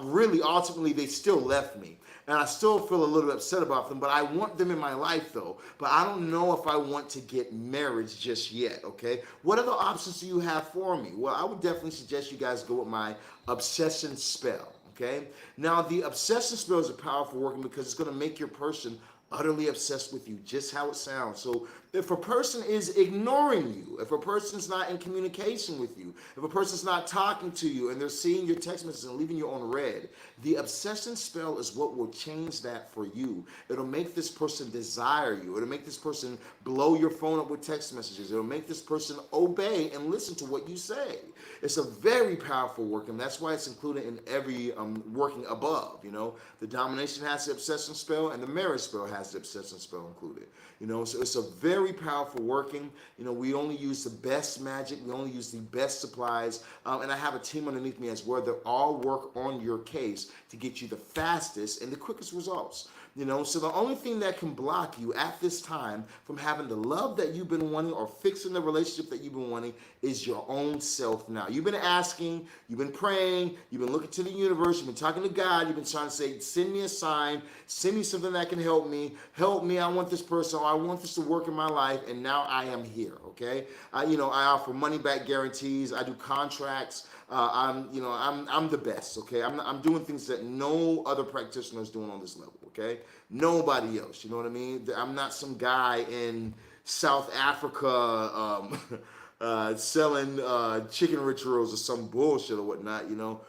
really, ultimately, they still left me. And I still feel a little upset about them, but I want them in my life, though. But I don't know if I want to get married just yet, okay? What other options do you have for me? Well, I would definitely suggest you guys go with my obsession spell, okay? Now, the obsession spell is a powerful working because it's going to make your person utterly obsessed with you, just how it sounds. So if a person is ignoring you, if a person's not in communication with you, if a person's not talking to you and they're seeing your text messages and leaving you on red, the obsession spell is what will change that for you. It'll make this person desire you. It'll make this person blow your phone up with text messages. It'll make this person obey and listen to what you say. It's a very powerful work, and that's why it's included in every working above. You know, the domination has the obsession spell, and the marriage spell has the obsession spell included. You know, so it's a very powerful working. You know, we only use the best magic. We only use the best supplies, and I have a team underneath me as well that all work on your case to get you the fastest and the quickest results. You know, so the only thing that can block you at this time from having the love that you've been wanting or fixing the relationship that you've been wanting is your own self now. You've been asking, you've been praying, you've been looking to the universe, you've been talking to God, you've been trying to say, send me a sign, send me something that can help me, I want this person, or I want this to work in my life, and now I am here, okay? I offer money back guarantees, I do contracts, I'm the best, okay? I'm doing things that no other practitioner is doing on this level, okay? Nobody else, you know what I mean? I'm not some guy in South Africa selling chicken rituals or some bullshit or whatnot, you know?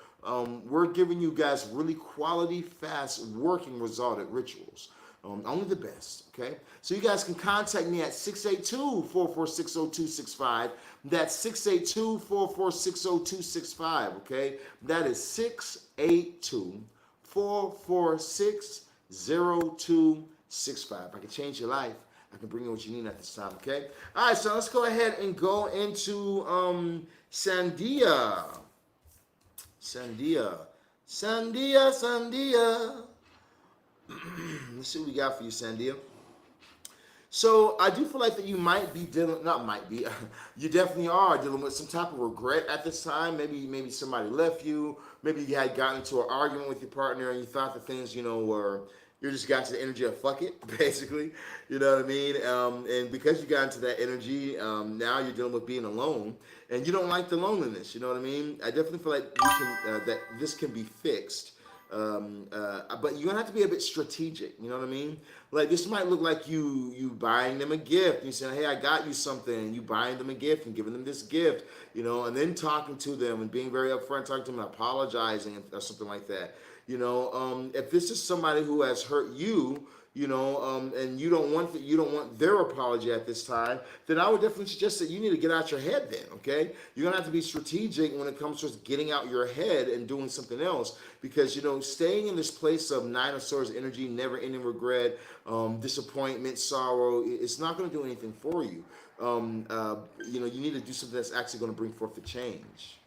We're giving you guys really quality, fast, working resulted rituals. Only the best, okay? So you guys can contact me at 682-446-0265. That's 682-446-0265, okay? That is 682-446-0265. I can change your life. I can bring you what you need at this time, okay? All right, so let's go ahead and go into Sandia. Let's see what we got for you, Sandia. So I do feel like that you might be dealing, not might be, you definitely are dealing with some type of regret at this time. Maybe somebody left you. Maybe you had gotten into an argument with your partner and you thought that things, you just got to the energy of fuck it, basically. You know what I mean? And because you got into that energy, now you're dealing with being alone, and you don't like the loneliness. You know what I mean? I definitely feel like that this can be fixed. But you're gonna have to be a bit strategic. You know what I mean? Like this might look like you buying them a gift. You saying, "Hey, I got you something," and you buying them a gift and giving them this gift. And then talking to them and being very upfront, talking to them and apologizing or something like that. If this is somebody who has hurt you, and you don't want their apology at this time, then I would definitely suggest that you need to get out your head then, okay? You're gonna have to be strategic when it comes to getting out your head and doing something else, because, staying in this place of Nine of Swords energy, never-ending regret, disappointment, sorrow, it's not gonna do anything for you. You need to do something that's actually gonna bring forth the change.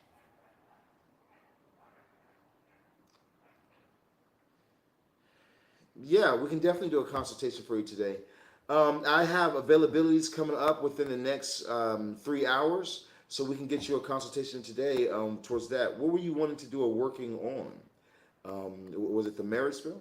Yeah, we can definitely do a consultation for you today. I have availabilities coming up within the next 3 hours, so we can get you a consultation today towards that. What were you wanting to do a working on? Was it the marriage spell?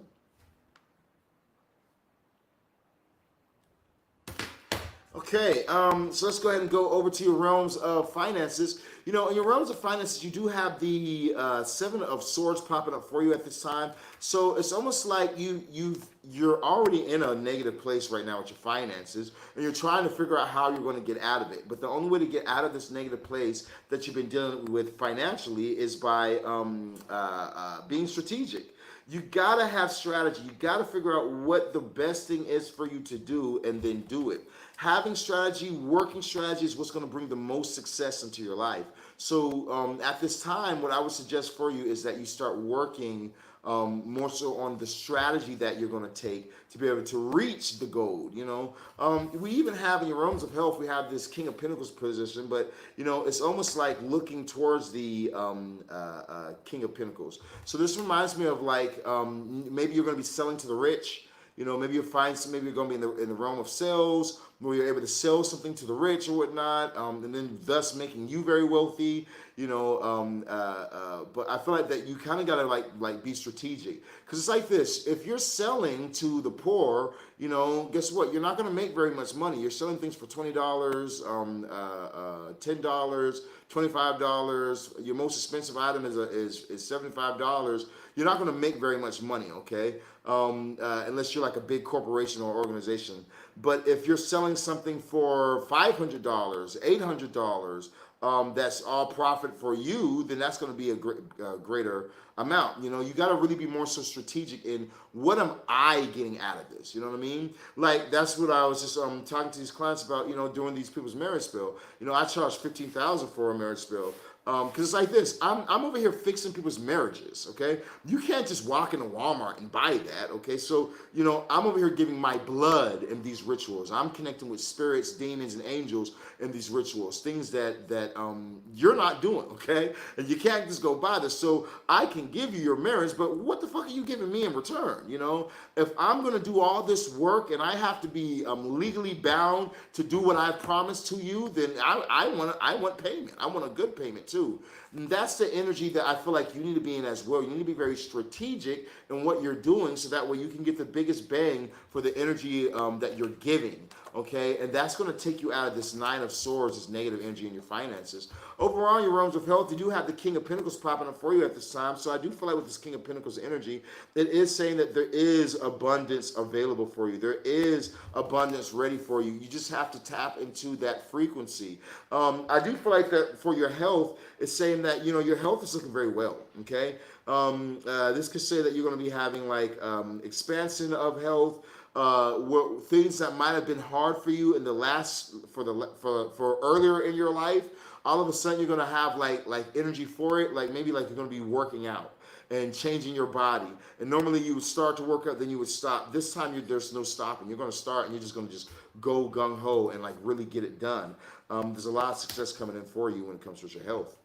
Okay, so let's go ahead and go over to your realms of finances. You know, in your realms of finances, you do have the Seven of Swords popping up for you at this time. So it's almost like you're already in a negative place right now with your finances, and you're trying to figure out how you're going to get out of it. But the only way to get out of this negative place that you've been dealing with financially is by being strategic. You gotta have strategy. You gotta figure out what the best thing is for you to do and then do it. Having strategy, working strategy is what's gonna bring the most success into your life. So at this time, what I would suggest for you is that you start working more so on the strategy that you're going to take to be able to reach the goal. You know, we even have in your realms of health, we have this King of Pentacles position, but you know, it's almost like looking towards the King of Pentacles. So this reminds me of like maybe you're going to be selling to the rich. You know, maybe you'll find some, maybe you're going to be in the realm of sales where you're able to sell something to the rich or whatnot, and then thus making you very wealthy. You know, but I feel like that you kind of gotta like be strategic, because it's like this: if you're selling to the poor, you know, guess what? You're not gonna make very much money. You're selling things for $20, $10, $25. Your most expensive item is $75. You're not gonna make very much money, okay? Unless you're like a big corporation or organization. But if you're selling something for $500, $800, that's all profit for you, then that's going to be a greater amount. You know, you got to really be more so strategic in what am I getting out of this? You know what I mean? Like that's what I was just talking to these clients about. You know, doing these people's marriage spill. You know, I charge $15,000 for a marriage spill. Because it's like this, I'm over here fixing people's marriages, okay? You can't just walk into Walmart and buy that, okay? So, you know, I'm over here giving my blood in these rituals. I'm connecting with spirits, demons, and angels in these rituals, things that you're not doing, okay? And you can't just go buy this. So I can give you your marriage, but what the fuck are you giving me in return, you know? If I'm going to do all this work and I have to be legally bound to do what I've promised to you, then I want payment. I want a good payment too. And that's the energy that I feel like you need to be in as well. You need to be very strategic in what you're doing so that way you can get the biggest bang for the energy that you're giving. Okay, and that's going to take you out of this Nine of Swords, this negative energy in your finances. Overall, in your realms of health, you do have the King of Pentacles popping up for you at this time. So I do feel like with this King of Pentacles energy, it is saying that there is abundance available for you. There is abundance ready for you. You just have to tap into that frequency. I do feel like that for your health, it's saying that, you know, your health is looking very well. Okay, this could say that you're going to be having like expansion of health. Things that might have been hard for you in the last for earlier in your life, all of a sudden you're gonna have like energy for it. Like maybe like you're gonna be working out and changing your body. And normally you would start to work out, then you would stop. This time there's no stopping. You're gonna start and you're just gonna go gung ho and like really get it done. There's a lot of success coming in for you when it comes to your health.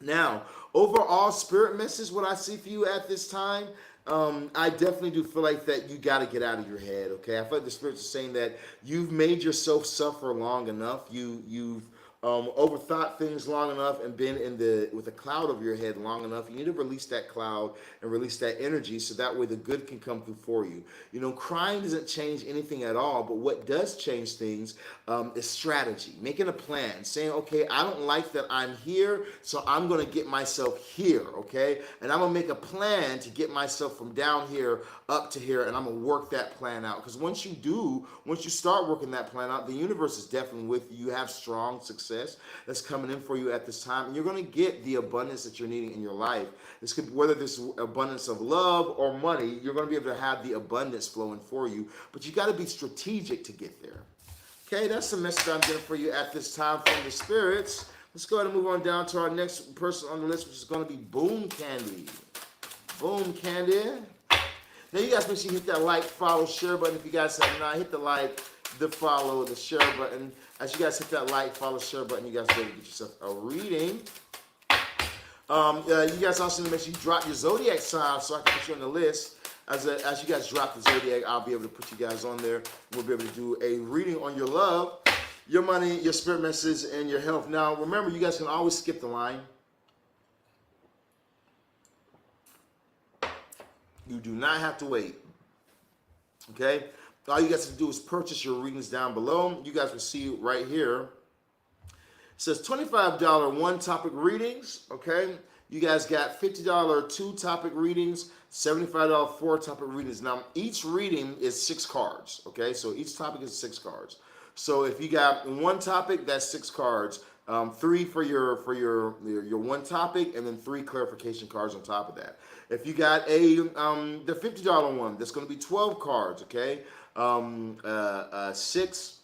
Now, overall spirit message, what I see for you at this time, I definitely do feel like that you got to get out of your head, okay? I feel like the spirits are saying that you've made yourself suffer long enough. You've overthought things long enough and been with a cloud over your head long enough. You need to release that cloud and release that energy so that way the good can come through for you. You know, crying doesn't change anything at all, but what does change things is strategy, making a plan, saying, okay, I don't like that I'm here, so I'm going to get myself here, okay? And I'm going to make a plan to get myself from down here up to here, and I'm going to work that plan out. Because once you start working that plan out, the universe is definitely with you. You have strong success that's coming in for you at this time, and you're going to get the abundance that you're needing in your life. This could, whether this abundance of love or money, you're going to be able to have the abundance flowing for you, but you got to be strategic to get there. Okay, that's the message I'm getting for you at this time from the spirits. Let's go ahead and move on down to our next person on the list, which is going to be Boom Candy. Boom Candy. Now you guys make sure you hit that like, follow, share button. If you guys have not, hit the like, the follow, the share button. As you guys hit that like, follow, share button, you guys be able to get yourself a reading. You guys also need to make sure you drop your zodiac sign so I can put you on the list. As you guys drop the zodiac, I'll be able to put you guys on there. We'll be able to do a reading on your love, your money, your spirit message, and your health. Now, remember, you guys can always skip the line. You do not have to wait. Okay? all you guys have to do is purchase your readings down below. You guys will see right here. It says $25 one topic readings, okay? You guys got $50 two topic readings, $75 four topic readings. Now, each reading is 6 cards, okay? So each topic is 6 cards. So if you got one topic, that's 6 cards. 3 for your one topic, and then 3 clarification cards on top of that. If you got the $50 one, that's going to be 12 cards, okay? 6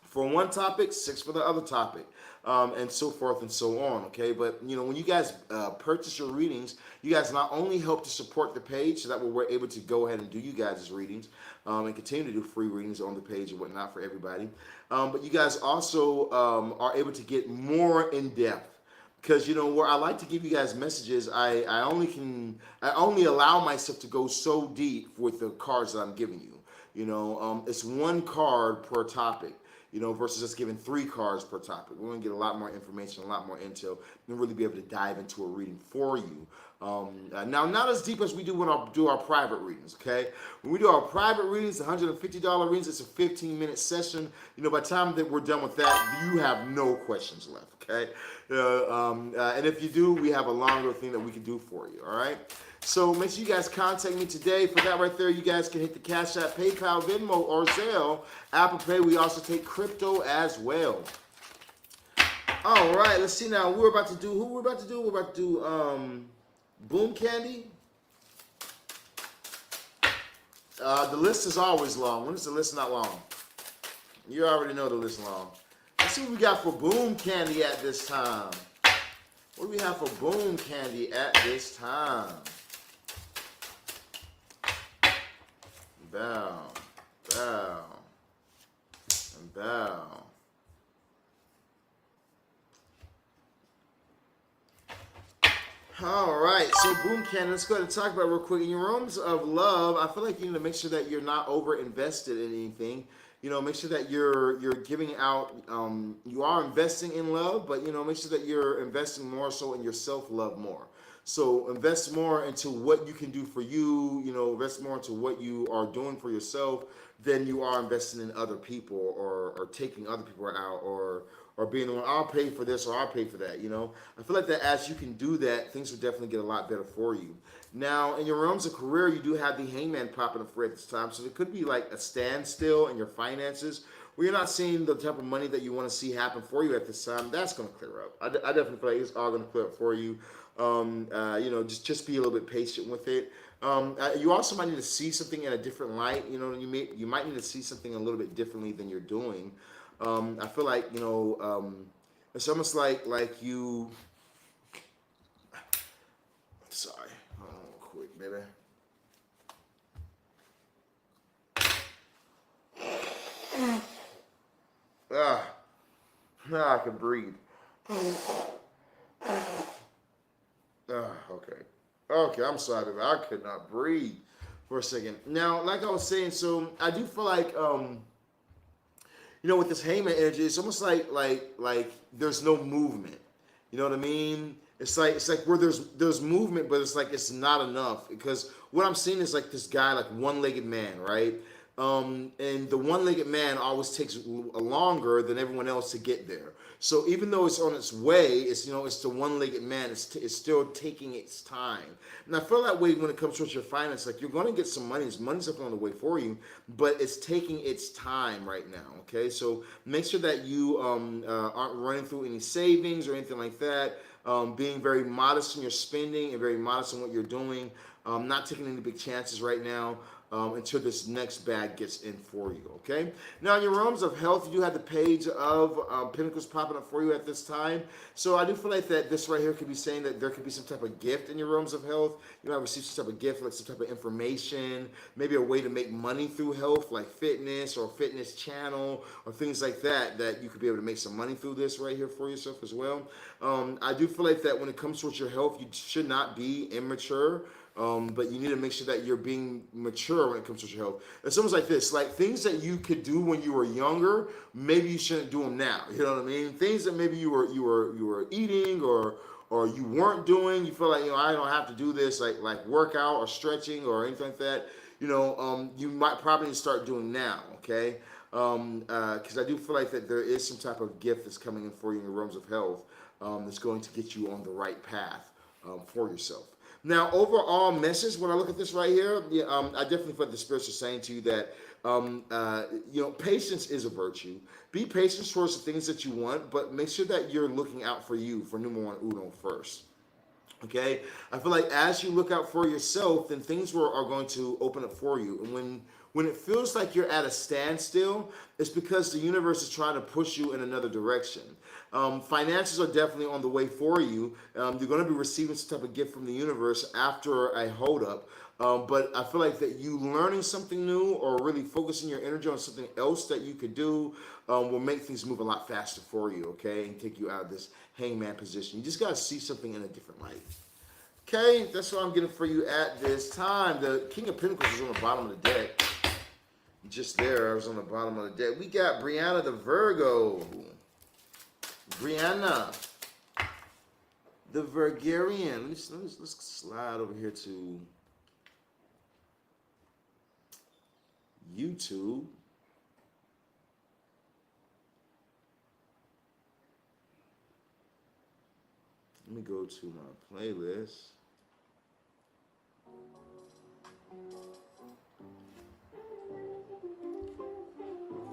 for one topic, 6 for the other topic, and so forth and so on, okay? But, you know, when you guys purchase your readings, you guys not only help to support the page so that we're able to go ahead and do you guys' readings and continue to do free readings on the page and whatnot for everybody, but you guys also are able to get more in-depth. Because, you know, where I like to give you guys messages, I only allow myself to go so deep with the cards that I'm giving you. You know, it's 1 card per topic, you know, versus us giving 3 cards per topic. We're going to get a lot more information, a lot more intel, and really be able to dive into a reading for you. Now, not as deep as we do when we do our private readings, okay? When we do our private readings, $150 readings, it's a 15-minute session. You know, by the time that we're done with that, you have no questions left, okay? And if you do, we have a longer thing that we can do for you, all right? So make sure you guys contact me today. For that right there, you guys can hit the Cash App, PayPal, Venmo, or Zelle. Apple Pay, we also take crypto as well. All right, let's see now. We're about to do Boom Candy. The list is always long. When is the list not long? You already know the list is long. Let's see what we got for Boom Candy at this time. What do we have for Boom Candy at this time? Bow, bow, and bow. All right, so Boom Candy, let's go ahead and talk about it real quick. In your rooms of love, I feel like you need to make sure that you're not over invested in anything. You know, make sure that you're giving out, you are investing in love, but, you know, make sure that you're investing more so in your self-love more. So invest more into what you can do for you, you know, invest more into what you are doing for yourself than you are investing in other people or taking other people out or being the one, I'll pay for this or I'll pay for that, you know. I feel like that as you can do that, things will definitely get a lot better for you. Now, in your realms of career, you do have the Hangman popping up for at this time. So there could be like a standstill in your finances where you're not seeing the type of money that you want to see happen for you at this time. That's going to clear up. I definitely feel like it's all going to clear up for you. You know, just be a little bit patient with it. You also might need to see something in a different light. You know, you might need to see something a little bit differently than you're doing. I feel like, you know, it's almost like you. Sorry, hold on real quick, baby. Now I can breathe. Okay, I'm sorry, baby. I could not breathe for a second. Now, like I was saying, so I do feel like, you know, with this Hangman energy, it's almost like there's no movement. You know what I mean? It's like where there's movement, but it's like it's not enough. Because what I'm seeing is like this guy, like one-legged man, right? And the one-legged man always takes longer than everyone else to get there. So even though it's on its way, it's, you know, it's the one-legged man. It's still taking its time. And I feel that way when it comes towards your finance. Like, you're going to get some money. Money's up on the way for you, but it's taking its time right now. Okay, so make sure that you aren't running through any savings or anything like that. Being very modest in your spending and very modest in what you're doing. Not taking any big chances right now. Until this next bag gets in for you, okay? Now, in your realms of health, you do have the page of Pentacles popping up for you at this time. So I do feel like that this right here could be saying that there could be some type of gift in your realms of health. You might receive some type of gift, like some type of information, maybe a way to make money through health, like fitness or fitness channel or things like that, that you could be able to make some money through this right here for yourself as well. I do feel like that when it comes towards your health, you should not be immature. But you need to make sure that you're being mature when it comes to your health. It's almost like this, like things that you could do when you were younger, maybe you shouldn't do them now. You know what I mean? Things that maybe you were eating or or you weren't doing, you feel like, I don't have to do this, like workout or stretching or anything like that, you might probably start doing now, okay? Because I do feel like that there is some type of gift that's coming in for you in the realms of health, that's going to get you on the right path, for yourself. Now, overall message, when I look at this right here, yeah, I definitely feel like the spirits are saying to you that, patience is a virtue. Be patient towards the things that you want, but make sure that you're looking out for you, for numero one uno first. Okay, I feel like as you look out for yourself, then things are going to open up for you. And when it feels like you're at a standstill, it's because the universe is trying to push you in another direction. Finances are definitely on the way for you. You're going to be receiving some type of gift from the universe after a hold up. But I feel like that you learning something new or really focusing your energy on something else that you could do, will make things move a lot faster for you, okay, and take you out of this hangman position. You just got to see something in a different light. Okay, that's what I'm getting for you at this time. The King of Pentacles is on the bottom of the deck. Just there, I was on the bottom of the deck. We got Brianna the Virgo. Brianna, the Virgarian. Let's slide over here to YouTube. Let me go to my playlist.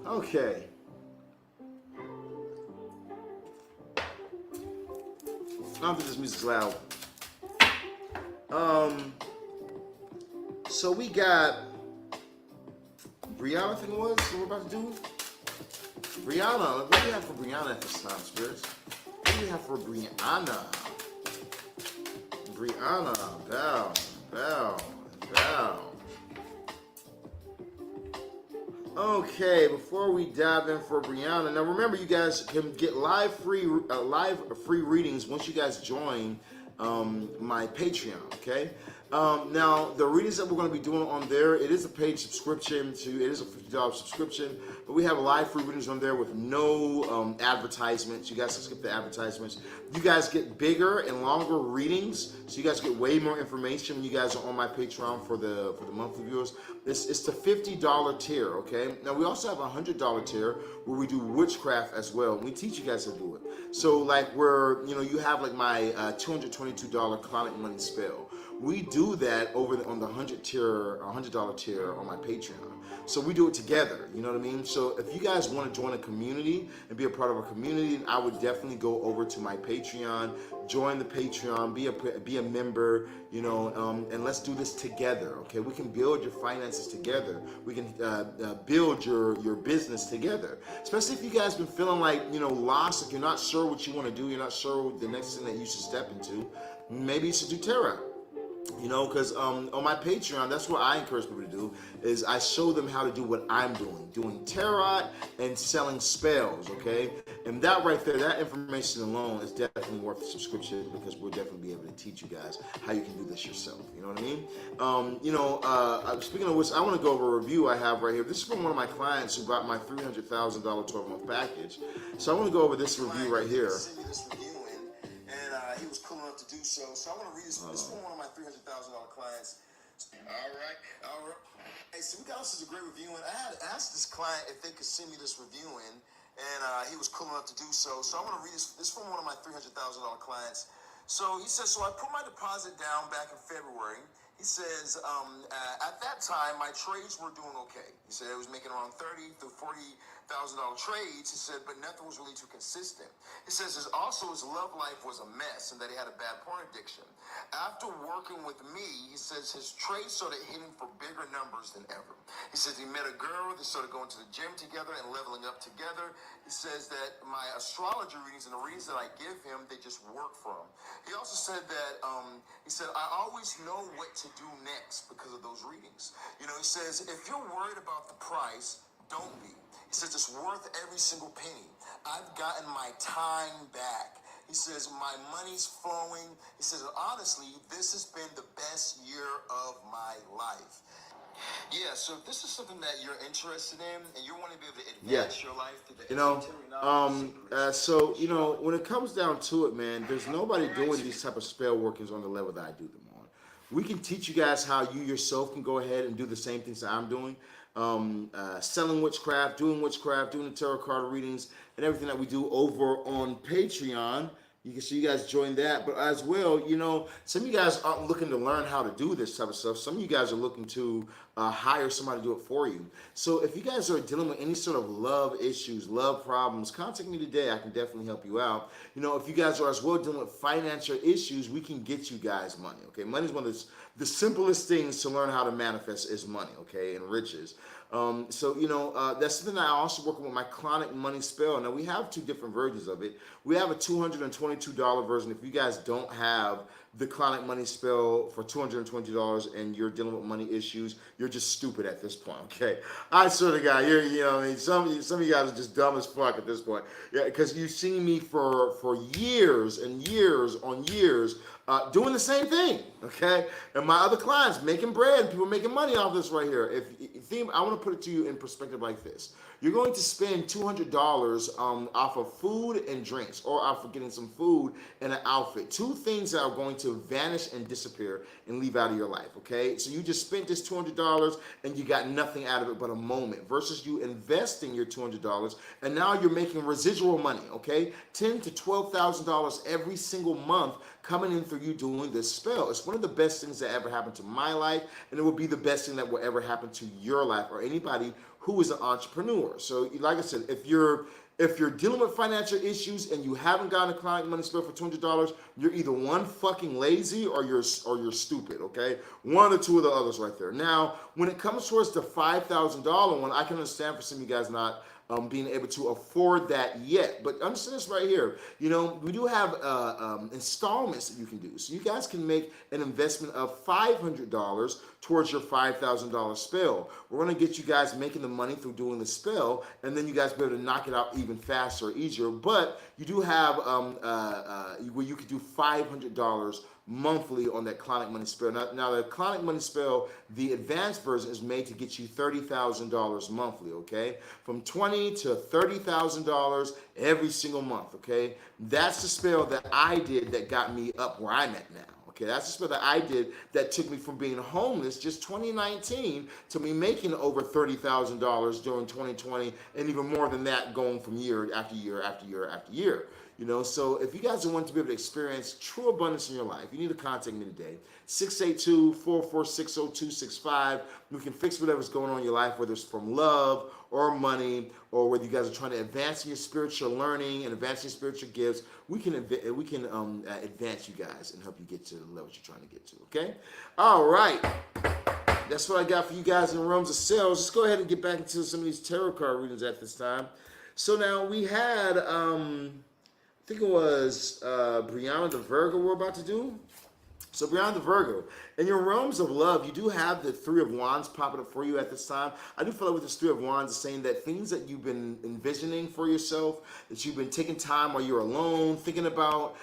Okay. I don't think this music's loud. So we got Brianna, I think it was, what we're about to do. Brianna, what do you have for Brianna at this time, spirits? What do you have for Brianna? Brianna, bow, bow, bow. Okay, before we dive in for Brianna, now remember, you guys can get live free readings once you guys join my Patreon. Okay. Now the readings that we're going to be doing on there, it is a paid subscription. It is a $50 subscription, but we have live free readings on there with no advertisements. You guys can skip the advertisements. You guys get bigger and longer readings, so you guys get way more information when you guys are on my Patreon for the monthly viewers. It's the $50 tier, okay? Now we also have a $100 tier where we do witchcraft as well. We teach you guys how to do it. So like you have like my $222 Clauneck money spell. We do that on the $100 tier on my Patreon. So we do it together, you know what I mean? So if you guys want to join a community and be a part of a community, I would definitely go over to my Patreon, join the Patreon, be a member, and let's do this together, okay? We can build your finances together. We can build your business together. Especially if you guys been feeling like, lost, like you're not sure what you want to do, you're not sure the next thing that you should step into, maybe you should do tarot. Because on my Patreon, that's what I encourage people to do, is I show them how to do what I'm doing tarot and selling spells, okay? And that right there, that information alone is definitely worth the subscription, because we'll definitely be able to teach you guys how you can do this yourself, you know what I mean? Speaking of which, I want to go over a review I have right here. This is from one of my clients who bought my $300,000 12-month package. So I want to go over this review right here. He was cool enough to do so. So I want to read this. This is from one of my $300,000 clients. All right. Hey, so we got this as a great review, and I had asked this client if they could send me this review in, and he was cool enough to do so. So I want to read this. This is from one of my $300,000 clients. So he says, so I put my deposit down back in February. He says, at that time, my trades were doing okay. He said I was making around $30,000 to $40,000 trades. He said, but nothing was really too consistent. He says his love life was a mess, and that he had a bad porn addiction. After working with me, he says his trades started hitting for bigger numbers than ever. He says he met a girl, they started going to the gym together and leveling up together. He says that my astrology readings and the readings that I give him, they just work for him. He also said that, he said, I always know what to do next because of those readings. He says, if you're worried about the price, don't be. He says, it's worth every single penny. I've gotten my time back. He says, my money's flowing. He says, honestly, this has been the best year of my life. Yeah, so if this is something that you're interested in and you want to be able to Yeah. advance your life through the You know, esoteric knowledge, so you know, when it comes down to it, man, there's nobody doing these type of spell workings on the level that I do them on. We can teach you guys how you yourself can go ahead and do the same things that I'm doing. Selling witchcraft, doing the tarot card readings, and everything that we do over on Patreon. You can see you guys join that, but as well, you know, some of you guys aren't looking to learn how to do this type of stuff. Some of you guys are looking to hire somebody to do it for you. So if you guys are dealing with any sort of love issues, love problems, contact me today. I can definitely help you out. You know, if you guys are as well dealing with financial issues, we can get you guys money. Okay, money is one of the simplest things to learn how to manifest is money. Okay, and riches. So, you know, that's something that I also work with my Clauneck money spell. Now, we have two different versions of it. We have a $222 version. If you guys don't have the Clauneck money spell for $220 and you're dealing with money issues, you're just stupid at this point, okay? I swear to God, you know, I mean, some of you guys are just dumb as fuck at this point. Yeah, because you've seen me for years and years on years doing the same thing, okay? And my other clients making bread, people making money off this right here. I want to put it to you in perspective like this. You're going to spend $200 off of food and drinks, or off of getting some food and an outfit. Two things that are going to vanish and disappear and leave out of your life, okay? So you just spent this $200 and you got nothing out of it but a moment, versus you investing your $200 and now you're making residual money, okay? $10,000 to $12,000 every single month coming in through you doing this spell. It's one of the best things that ever happened to my life, and it will be the best thing that will ever happen to your life or anybody who is an entrepreneur. So, like I said, if you're dealing with financial issues and you haven't gotten a client money spell for $200, you're either one fucking lazy or you're stupid. Okay, one or two of the others right there. Now, when it comes towards the $5,000 one, I can understand for some of you guys not being able to afford that yet. But understand this right here. You know, we do have installments that you can do. So you guys can make an investment of $500 towards your $5,000 spell. We're going to get you guys making the money through doing the spell, and then you guys be able to knock it out even faster or easier. But you do have where you could do $500 monthly on that Clauneck money spell. Now the Clauneck money spell, the advanced version is made to get you $30,000 monthly, okay? From $20,000 to $30,000 every single month, okay? That's the spell that I did that got me up where I'm at now. Okay, that's the spell that I did that took me from being homeless just 2019 to me making over $30,000 during 2020, and even more than that going from year after year after year after year. You know, so if you guys want to be able to experience true abundance in your life, you need to contact me today. 682-446-0265. We can fix whatever's going on in your life, whether it's from love or money, or whether you guys are trying to advance in your spiritual learning and advance your spiritual gifts. We can advance you guys and help you get to the levels you're trying to get to, okay? All right. That's what I got for you guys in realms of sales. Let's go ahead and get back into some of these tarot card readings at this time. So now we had... I think it was Brianna the Virgo we're about to do. So Brianna the Virgo, in your realms of love, you do have the Three of Wands popping up for you at this time. I do feel like with this Three of Wands is saying that things that you've been envisioning for yourself, that you've been taking time while you're alone, thinking about,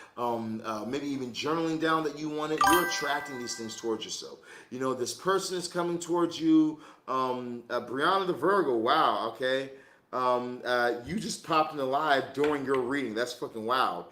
maybe even journaling down that you wanted, you're attracting these things towards yourself. You know, this person is coming towards you. Brianna the Virgo, wow, okay. You just popped in the live during your reading. That's fucking wild.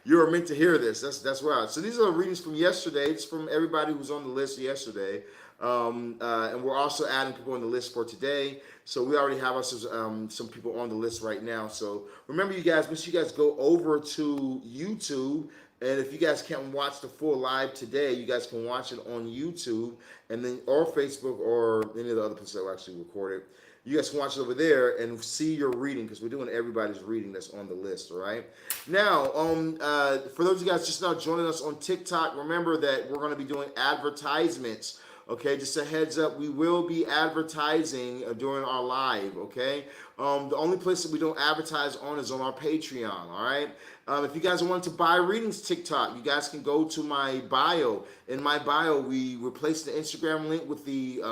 You were meant to hear this. That's wild. So these are readings from yesterday. It's from everybody who was on the list yesterday. And we're also adding people on the list for today. So we already have some people on the list right now. So remember, you guys, make sure you guys go over to YouTube. And if you guys can't watch the full live today, you guys can watch it on YouTube, and then or Facebook or any of the other places that will actually record it. You guys can watch it over there and see your reading, because we're doing everybody's reading that's on the list, all right? Now, for those of you guys just now joining us on TikTok, remember that we're going to be doing advertisements, okay? Just a heads up, we will be advertising during our live, okay? The only place that we don't advertise on is on our Patreon, all right? If you guys want to buy readings TikTok, you guys can go to my bio. In my bio, we replaced the Instagram link with the...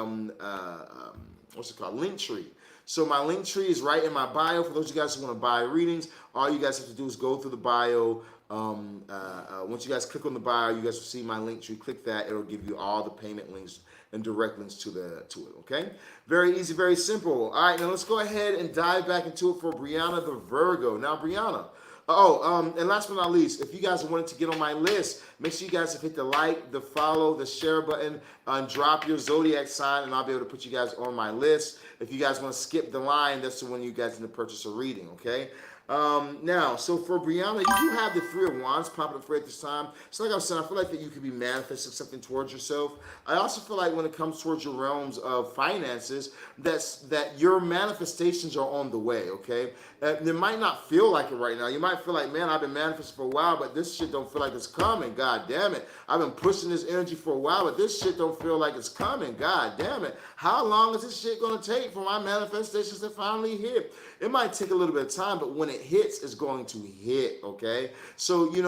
what's it called? Linktree. So my Linktree is right in my bio. For those of you guys who want to buy readings, all you guys have to do is go through the bio, Once you guys click on the bio, you guys will see my link tree. Click that; it'll give you all the payment links and direct links to it. Okay, very easy, very simple. All right, now let's go ahead and dive back into it for Brianna the Virgo. Now, Brianna. And last but not least, if you guys wanted to get on my list, make sure you guys have hit the like, the follow, the share button, and drop your zodiac sign, and I'll be able to put you guys on my list. If you guys want to skip the line, that's the one you guys need to purchase a reading, okay? Now, so for Brianna, you do have the Three of Wands popping up for you at this time. So like I was saying, I feel like that you could be manifesting something towards yourself. I also feel like when it comes towards your realms of finances, that your manifestations are on the way, okay? It might not feel like it right now. You might feel like, man, I've been manifesting for a while, but this shit don't feel like it's coming. God damn it. I've been pushing this energy for a while, but this shit don't feel like it's coming. God damn it. How long is this shit going to take for my manifestations to finally hit? It might take a little bit of time, but when it hits, it's going to hit, okay? So, be a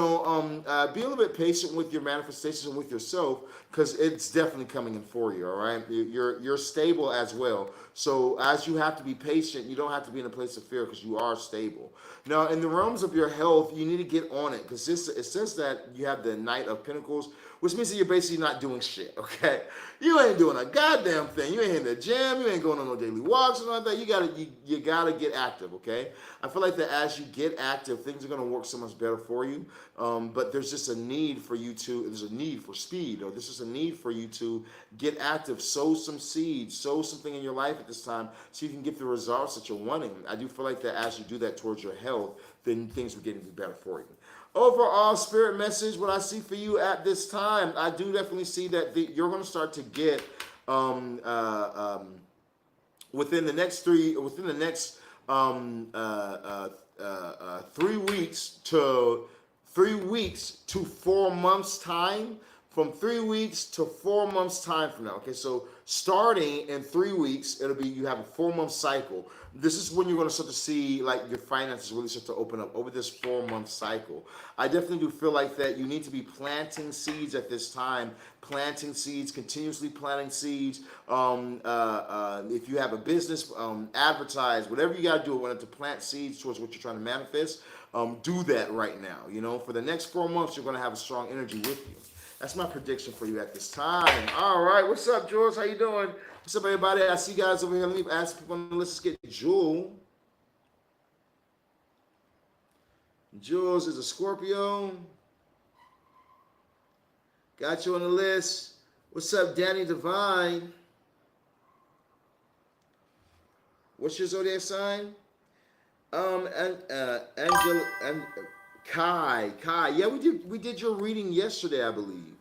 little bit patient with your manifestations and with yourself, because it's definitely coming in for you, all right? You're stable as well. So as you have to be patient, you don't have to be in a place of fear because you are stable. Now, in the realms of your health, you need to get on it because it says that you have the Knight of Pentacles, which means that you're basically not doing shit, okay? You ain't doing a goddamn thing. You ain't in the gym. You ain't going on no daily walks and all that. You gotta get active, okay? I feel like that as you get active, things are gonna work so much better for you. But there's just a need for you to. There's a need for speed, or this is a need for you to get active, sow some seeds, sow something in your life at this time, so you can get the results that you're wanting. I do feel like that as you do that towards your health, then things will get better for you. Overall spirit message, what I see for you at this time, I do definitely see that you're going to start to get within the next 3 weeks to 4 months time. From 3 weeks to 4 months time from now. Okay, so starting in 3 weeks, you have a 4-month cycle. This is when you're going to start to see like your finances really start to open up over this 4-month cycle. I definitely do feel like that you need to be planting seeds at this time, planting seeds, continuously planting seeds. If you have a business, advertise, whatever you got to do when to plant seeds towards what you're trying to manifest. Do that right now. For the next 4 months, you're going to have a strong energy with you. That's my prediction for you at this time. All right, what's up, Jules? How you doing? What's up, everybody? I see you guys over here. Let me ask people on the list. Let's get Jewel. Jules is a Scorpio. Got you on the list. What's up, Danny Divine? What's your zodiac sign? Angela and Kai. Yeah, we did your reading yesterday, I believe.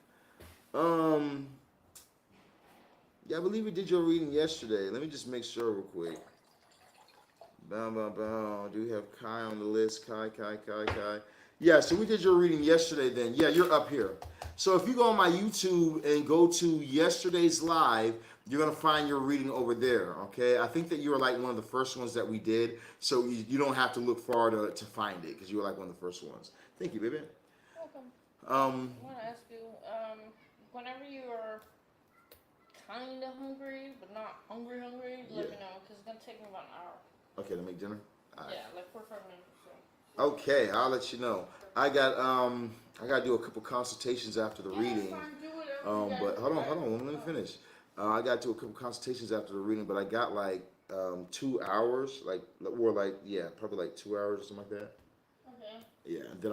Yeah, I believe we did your reading yesterday. Let me just make sure real quick. Do we have Kai on the list? Kai. Yeah, so we did your reading yesterday then. Yeah, you're up here. So if you go on my YouTube and go to yesterday's live, you're going to find your reading over there, okay? I think that you were like one of the first ones that we did, so you don't have to look far to find it because you were like one of the first ones. Thank you, baby. Welcome. I want to ask you, whenever you are kind of hungry, but not hungry, let me know, because it's going to take me about an hour. Okay, to make dinner? All right. Yeah, like 45 minutes or so. Okay, I'll let you know. I got to do a couple consultations after the reading. But hold on, let me finish. I got to do a couple consultations after the reading, but I got like 2 hours, probably like 2 hours or something like that. Okay. Yeah, and then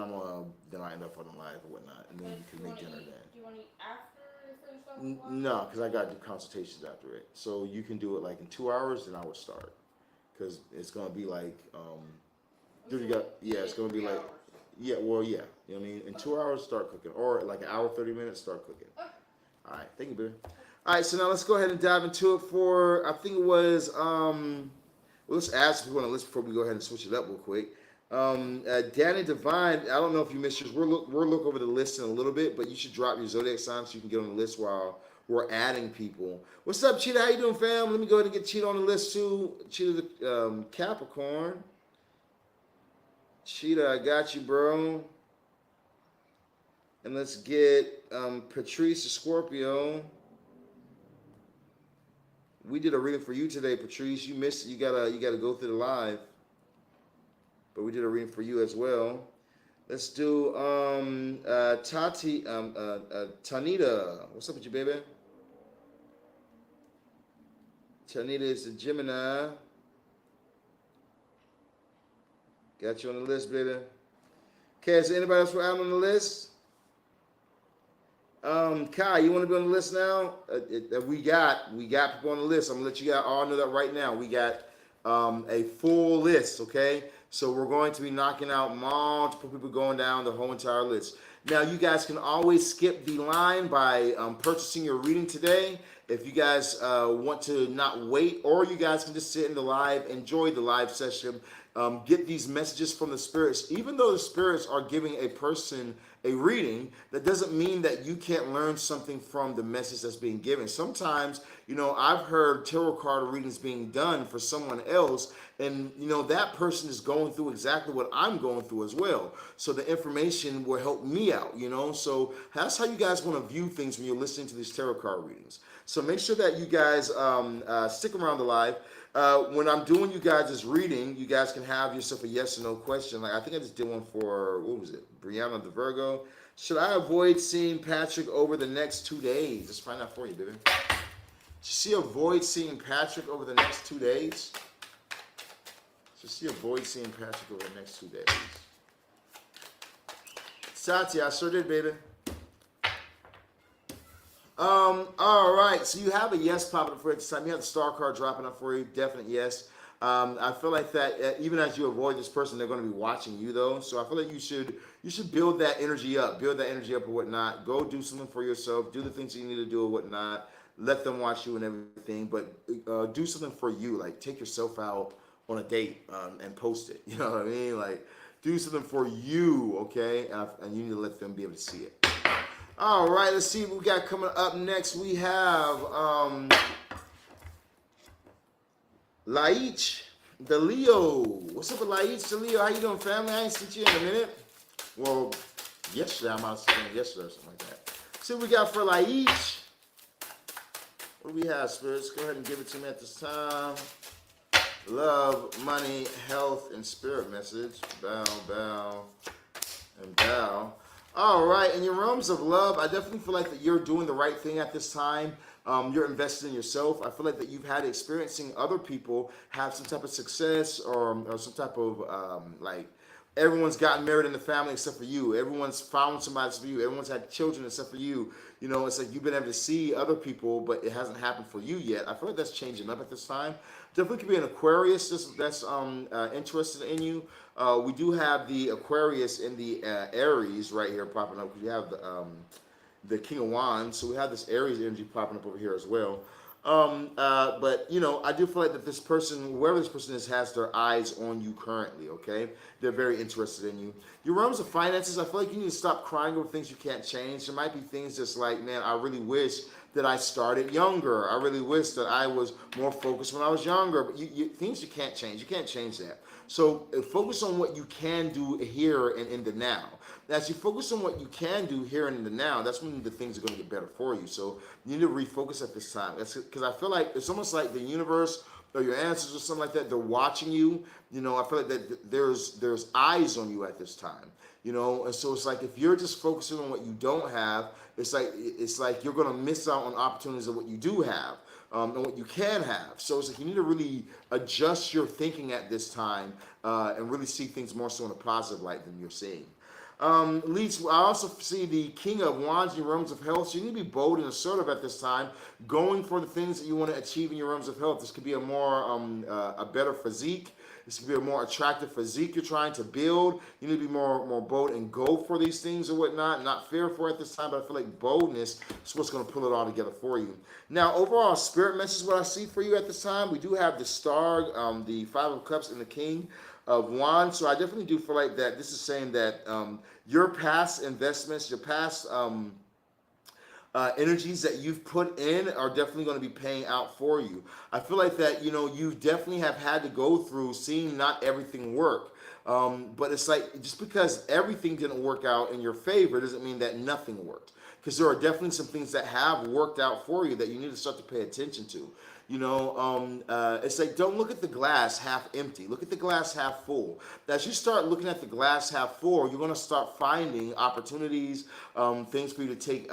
I end up on the live or whatnot, and then you can make dinner then. Do you want to eat after you finish off the live? No, because I got to do consultations after it. So you can do it like in 2 hours, then I would start. Because it's going to be like, it's going to be like, hours. yeah, well, yeah. You know what I mean? In 2 hours, start cooking. Or like an hour, 30 minutes, start cooking. Okay. All right, thank you, baby. All right, so now let's go ahead and dive into it for, I think it was, let's ask if we want to list before we go ahead and switch it up real quick. Danny Divine, I don't know if you missed yours. We'll look over the list in a little bit, but you should drop your zodiac sign so you can get on the list while we're adding people. What's up, Cheetah? How you doing, fam? Let me go ahead and get Cheetah on the list too. Cheetah the Capricorn. Cheetah, I got you, bro. And let's get Patrice the Scorpio. We did a reading for you today, Patrice. You missed it. You gotta go through the live. But we did a reading for you as well. Let's do Tanita. What's up with you, baby? Tanita is the Gemini. Got you on the list, baby. Okay, is there anybody else out on the list? Kai, you want to be on the list now? We got people on the list. I'm gonna let you guys all know that right now. We got a full list. Okay, so we're going to be knocking out multiple people going down the whole entire list. Now, you guys can always skip the line by purchasing your reading today. If you guys want to not wait, or you guys can just sit in the live, enjoy the live session, get these messages from the spirits. Even though the spirits are giving a person a reading, that doesn't mean that you can't learn something from the message that's being given. Sometimes, I've heard tarot card readings being done for someone else, and that person is going through exactly what I'm going through as well. So the information will help me out. So that's how you guys want to view things when you're listening to these tarot card readings. So make sure that you guys stick around the live. When I'm doing you guys' reading, you guys can have yourself a yes or no question. Like, I think I just did one for, what was it? Brianna the Virgo. Should I avoid seeing Patrick over the next 2 days? Let's find out for you, baby. Should she avoid seeing Patrick over the next 2 days? Should she avoid seeing Patrick over the next 2 days? Satya, I sure did, baby. All right, so you have a yes popping up for you at this time. You have the star card dropping up for you, definite yes. I feel like that even as you avoid this person, they're going to be watching you though. So I feel like you should build that energy up, or whatnot. Go do something for yourself, do the things that you need to do or whatnot. Let them watch you and everything, but do something for you. Like, take yourself out on a date and post it. You know what I mean? Like, do something for you, okay? And you need to let them be able to see it. All right, let's see what we got coming up next. We have Laich, the Leo. What's up with Laich, the Leo? How you doing, family? I ain't seen you in a minute. Well, yesterday, I might have seen you yesterday or something like that. See what we got for Laich. What do we have, spirits? Go ahead and give it to me at this time. Love, money, health, and spirit message. Bow, bow, and bow. All right, in your realms of love, I definitely feel like that you're doing the right thing at this time. You're invested in yourself. I feel like that you've had experiencing other people have some type of success or some type of everyone's gotten married in the family except for you. Everyone's found somebody except for you. Everyone's had children except for you. It's like you've been able to see other people, but it hasn't happened for you yet. I feel like that's changing up at this time. Definitely could be an Aquarius that's interested in you. We do have the Aquarius in the Aries right here popping up. We have the King of Wands, so we have this Aries energy popping up over here as well. But I do feel like that this person, whoever this person is, has their eyes on you currently. Okay, they're very interested in you. Your realms of finances, I feel like you need to stop crying over things you can't change. There might be things just like, man, I really wish that I started younger. I really wish that I was more focused when I was younger. But things you can't change. You can't change that. So focus on what you can do here and in the now. As you focus on what you can do here and in the now, that's when the things are going to get better for you. So you need to refocus at this time. That's because I feel like it's almost like the universe or your ancestors or something like that, they're watching you. I feel like that there's eyes on you at this time. And so it's like if you're just focusing on what you don't have, it's like you're going to miss out on opportunities of what you do have. And what you can have. So it's like you need to really adjust your thinking at this time and really see things more so in a positive light than you're seeing. I also see the King of Wands in your realms of health. So you need to be bold and assertive at this time, going for the things that you want to achieve in your realms of health. This could be a better physique. This could be a more attractive physique you're trying to build. You need to be more bold and go for these things or whatnot. Not fearful at this time, but I feel like boldness is what's going to pull it all together for you. Now, overall, spirit message, what I see for you at this time, we do have the Star, the Five of Cups, and the King of Wands. So I definitely do feel like that this is saying that your past investments, your past energies that you've put in are definitely going to be paying out for you. I feel like that, you definitely have had to go through seeing not everything work. But it's like, just because everything didn't work out in your favor doesn't mean that nothing worked. Because there are definitely some things that have worked out for you that you need to start to pay attention to. You know, it's like, don't look at the glass half empty. Look at the glass half full. As you start looking at the glass half full, you're going to start finding opportunities, things for you to take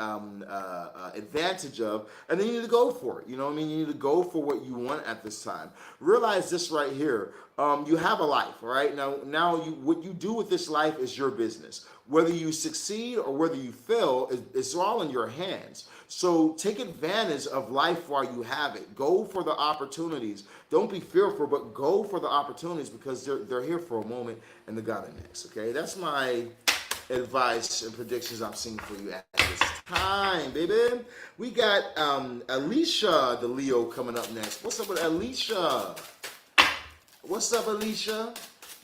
advantage of, and then you need to go for it. You know what I mean? You need to go for what you want at this time. Realize this right here. You have a life, all right? Now what you do with this life is your business. Whether you succeed or whether you fail, it's all in your hands. So take advantage of life while you have it. Go for the opportunities. Don't be fearful, but go for the opportunities, because they're here for a moment and they're gone next. Okay, that's my advice and predictions I'm seeing for you at this time, baby. We got Alicia, the Leo, coming up next. What's up with Alicia? What's up, Alicia?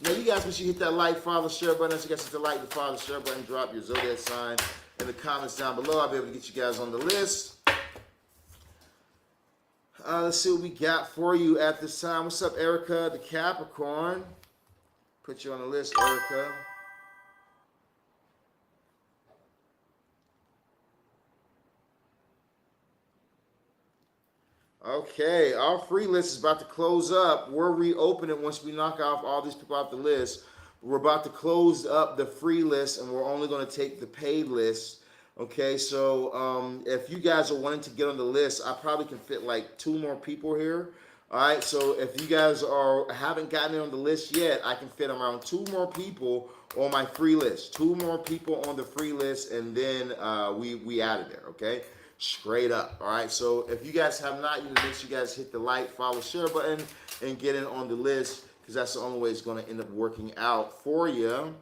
Now, you guys, make sure you hit that like, follow, share button. As you guys hit the like, the follow, share button, drop your zodiac sign in the comments down below. I'll be able to get you guys on the list. Let's see what we got for you at this time. What's up, Erica, the Capricorn? Put you on the list, Erica. Okay, our free list is about to close up. We'll reopen it once we knock off all these people off the list. We're about to close up the free list, and we're only going to take the paid list. Okay, so if you guys are wanting to get on the list, I probably can fit like 2 more people here. All right, so if you guys haven't gotten on the list yet, I can fit around 2 more people on my free list. 2 more people on the free list, and then we out of there. Okay. Straight up. All right, so if you guys have not, you need to make sure you guys hit the like, follow, share button and get in on the list, because that's the only way it's going to end up working out for you.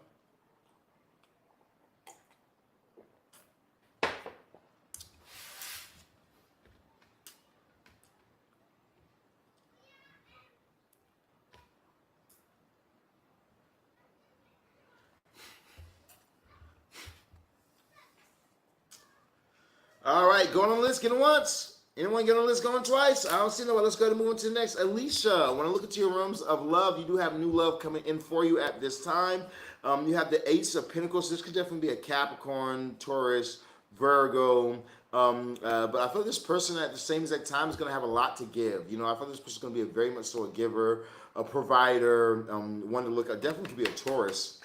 All right, going on the list, getting once. Anyone get on the list going twice? I don't see nobody. Let's go ahead and move on to the next. Alicia, when I look into your rooms of love, you do have new love coming in for you at this time. You have the Ace of Pentacles. This could definitely be a Capricorn, Taurus, Virgo. But I feel this person at the same exact time is going to have a lot to give. You know, I feel this person is going to be very much so a giver, a provider, one to look at. Definitely could be a Taurus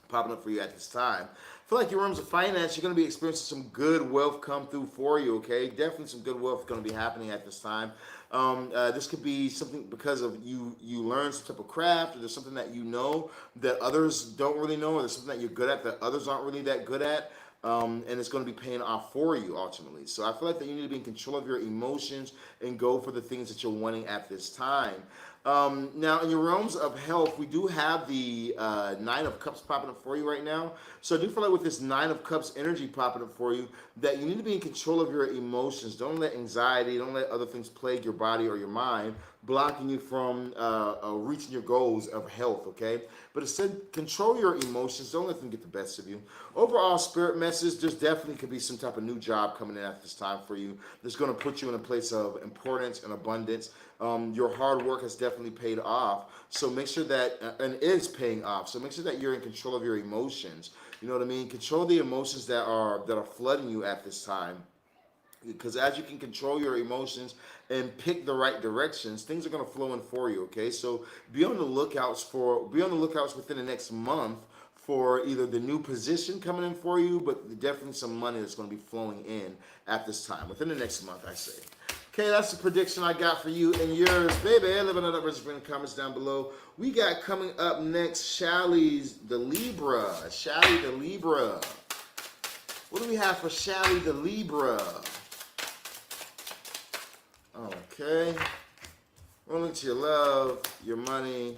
popping up for you at this time. I feel like your rooms of finance, you're going to be experiencing some good wealth come through for you, okay? Definitely some good wealth going to be happening at this time. This could be something because of you learn some type of craft, or there's something that you know that others don't really know, or there's something that you're good at that others aren't really that good at. And it's going to be paying off for you ultimately. So I feel like that you need to be in control of your emotions and go for the things that you're wanting at this time. Now, in your realms of health, we do have the 9 of Cups popping up for you right now. So I do feel like with this 9 of Cups energy popping up for you, that you need to be in control of your emotions. Don't let anxiety, don't let other things plague your body or your mind, blocking you from reaching your goals of health, okay? But instead, control your emotions. Don't let them get the best of you. Overall, spirit message, there's definitely could be some type of new job coming in at this time for you that's going to put you in a place of importance and abundance. Your hard work has definitely paid off. So make sure that, and is paying off. So make sure that you're in control of your emotions. You know what I mean? Control the emotions that are flooding you at this time. Because as you can control your emotions and pick the right directions, things are going to flow in for you. Okay, so be on the lookouts within the next month for either the new position coming in for you, but definitely some money that's going to be flowing in at this time within the next month, I say. Okay, that's the prediction I got for you and yours, baby. Leave another in the comments down below. We got coming up next, Shally's the Libra. Shally the Libra. What do we have for Shally the Libra? Okay. Rolling to your love, your money,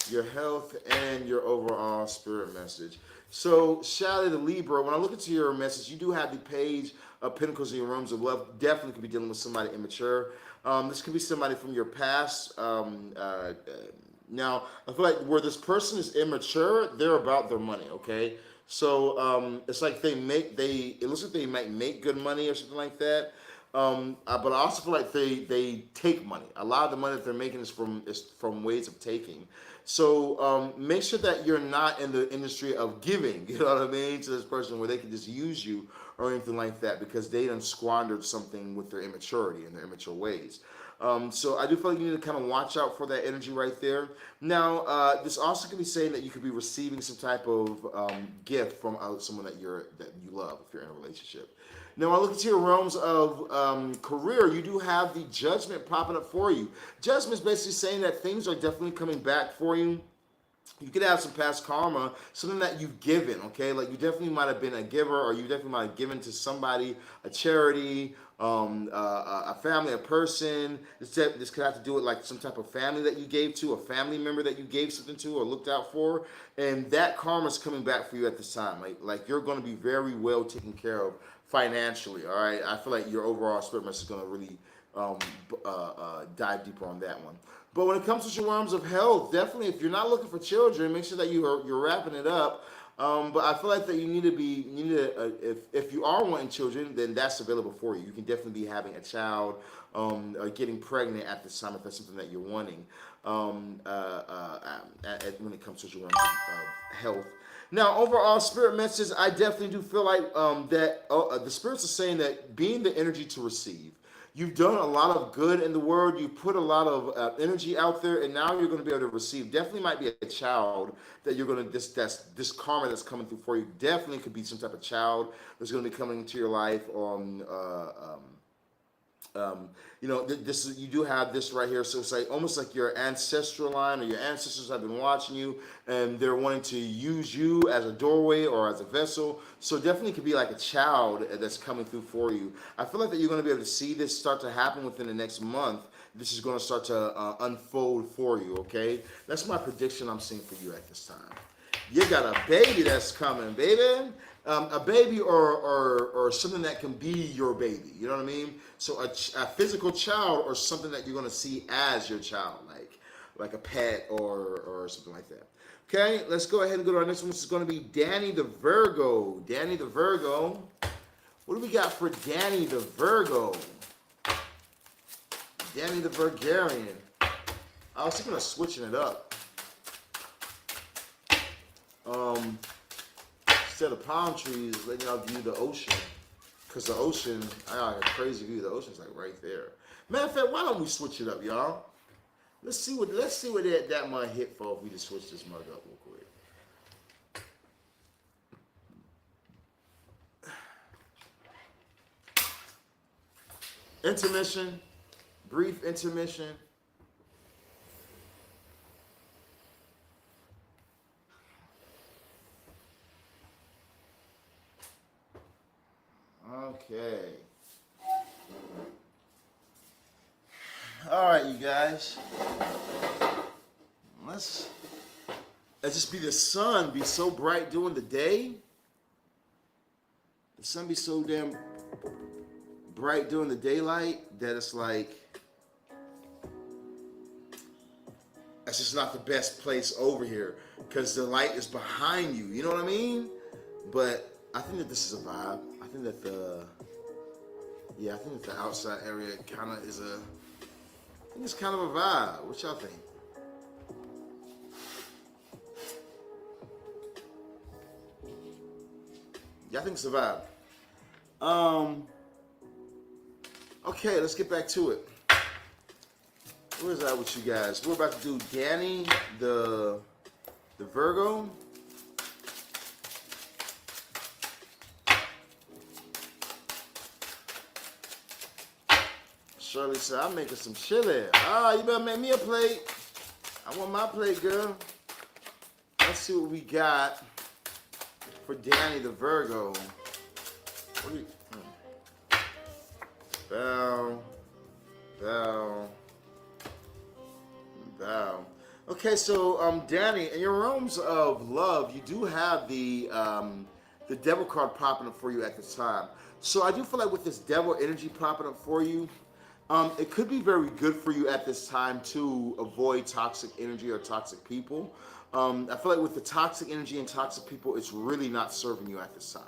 your health, and your overall spirit message. So, Shally the Libra, when I look into your message, you do have the Page of Pentacles in your rooms of love. Definitely could be dealing with somebody immature. This could be somebody from your past. Now, I feel like where this person is immature, they're about their money, okay? So, it's like it looks like they might make good money or something like that. But I also feel like they take money. A lot of the money that they're making is from ways of taking. So make sure that you're not in the industry of giving, you know what I mean, to this person where they can just use you or anything like that, because they done squandered something with their immaturity and their immature ways. So I do feel like you need to kind of watch out for that energy right there. Now, this also could be saying that you could be receiving some type of gift from someone that you love if you're in a relationship. Now, I look into your realms of career. You do have the Judgment popping up for you. Judgment is basically saying that things are definitely coming back for you. You could have some past karma, something that you've given, okay? Like you definitely might have been a giver, or you definitely might have given to somebody, a charity, a family, a person. This could have to do with like some type of family that you gave to, a family member that you gave something to or looked out for, and that karma is coming back for you at this time. Like you're going to be very well taken care of financially, all right? I feel like your overall spirit message is going to really dive deeper on that one. But when it comes to your realms of health, definitely if you're not looking for children, make sure that you're wrapping it up. But I feel like that if you are wanting children, then that's available for you. You can definitely be having a child or getting pregnant at this time if that's something that you're wanting. When it comes to your realms of health. Now, overall spirit messages, I definitely do feel like that the spirits are saying that being the energy to receive. You've done a lot of good in the world. You put a lot of energy out there, and now you're going to be able to receive. Definitely might be a child that you're going to this karma that's coming through for you. Definitely could be some type of child that's going to be coming into your life. You do have this right here, so it's like almost like your ancestral line, or your ancestors have been watching you and they're wanting to use you as a doorway or as a vessel. So definitely could be like a child that's coming through for you. I feel like that you're going to be able to see this start to happen within the next month. This is going to start to unfold for you, okay? That's my prediction I'm seeing for you at this time. You got a baby that's coming, baby. A baby or something that can be your baby. You know what I mean? So a physical child or something that you're going to see as your child, like a pet or something like that. Okay, let's go ahead and go to our next one, which is going to be Danny the Virgo. Danny the Virgo. What do we got for Danny the Virgo? Danny the Virgarian. I was thinking of switching it up. Instead of palm trees, letting y'all view the ocean. Because the ocean, I got a crazy view. The ocean's like right there. Matter of fact, why don't we switch it up, y'all? Let's see what that might hit for if we just switch this mug up real quick. Intermission. Brief intermission. Okay. All right, you guys. Let's just be the sun be so bright during the day. The sun be so damn bright during the daylight that it's like that's just not the best place over here because the light is behind you. You know what I mean? But I think that this is a vibe. I think that the outside area kind of is I think it's kind of a vibe. What y'all think? Yeah, I think it's a vibe. Okay, let's get back to it. Where's that with you guys? We're about to do Danny the Virgo. Shirley said, I'm making some chili. You better make me a plate. I want my plate, girl. Let's see what we got for Danny the Virgo. What do you... Bow. Okay, so Danny, in your realms of love, you do have the devil card popping up for you at this time. So I do feel like with this devil energy popping up for you, it could be very good for you at this time to avoid toxic energy or toxic people. I feel like with the toxic energy and toxic people, it's really not serving you at this time.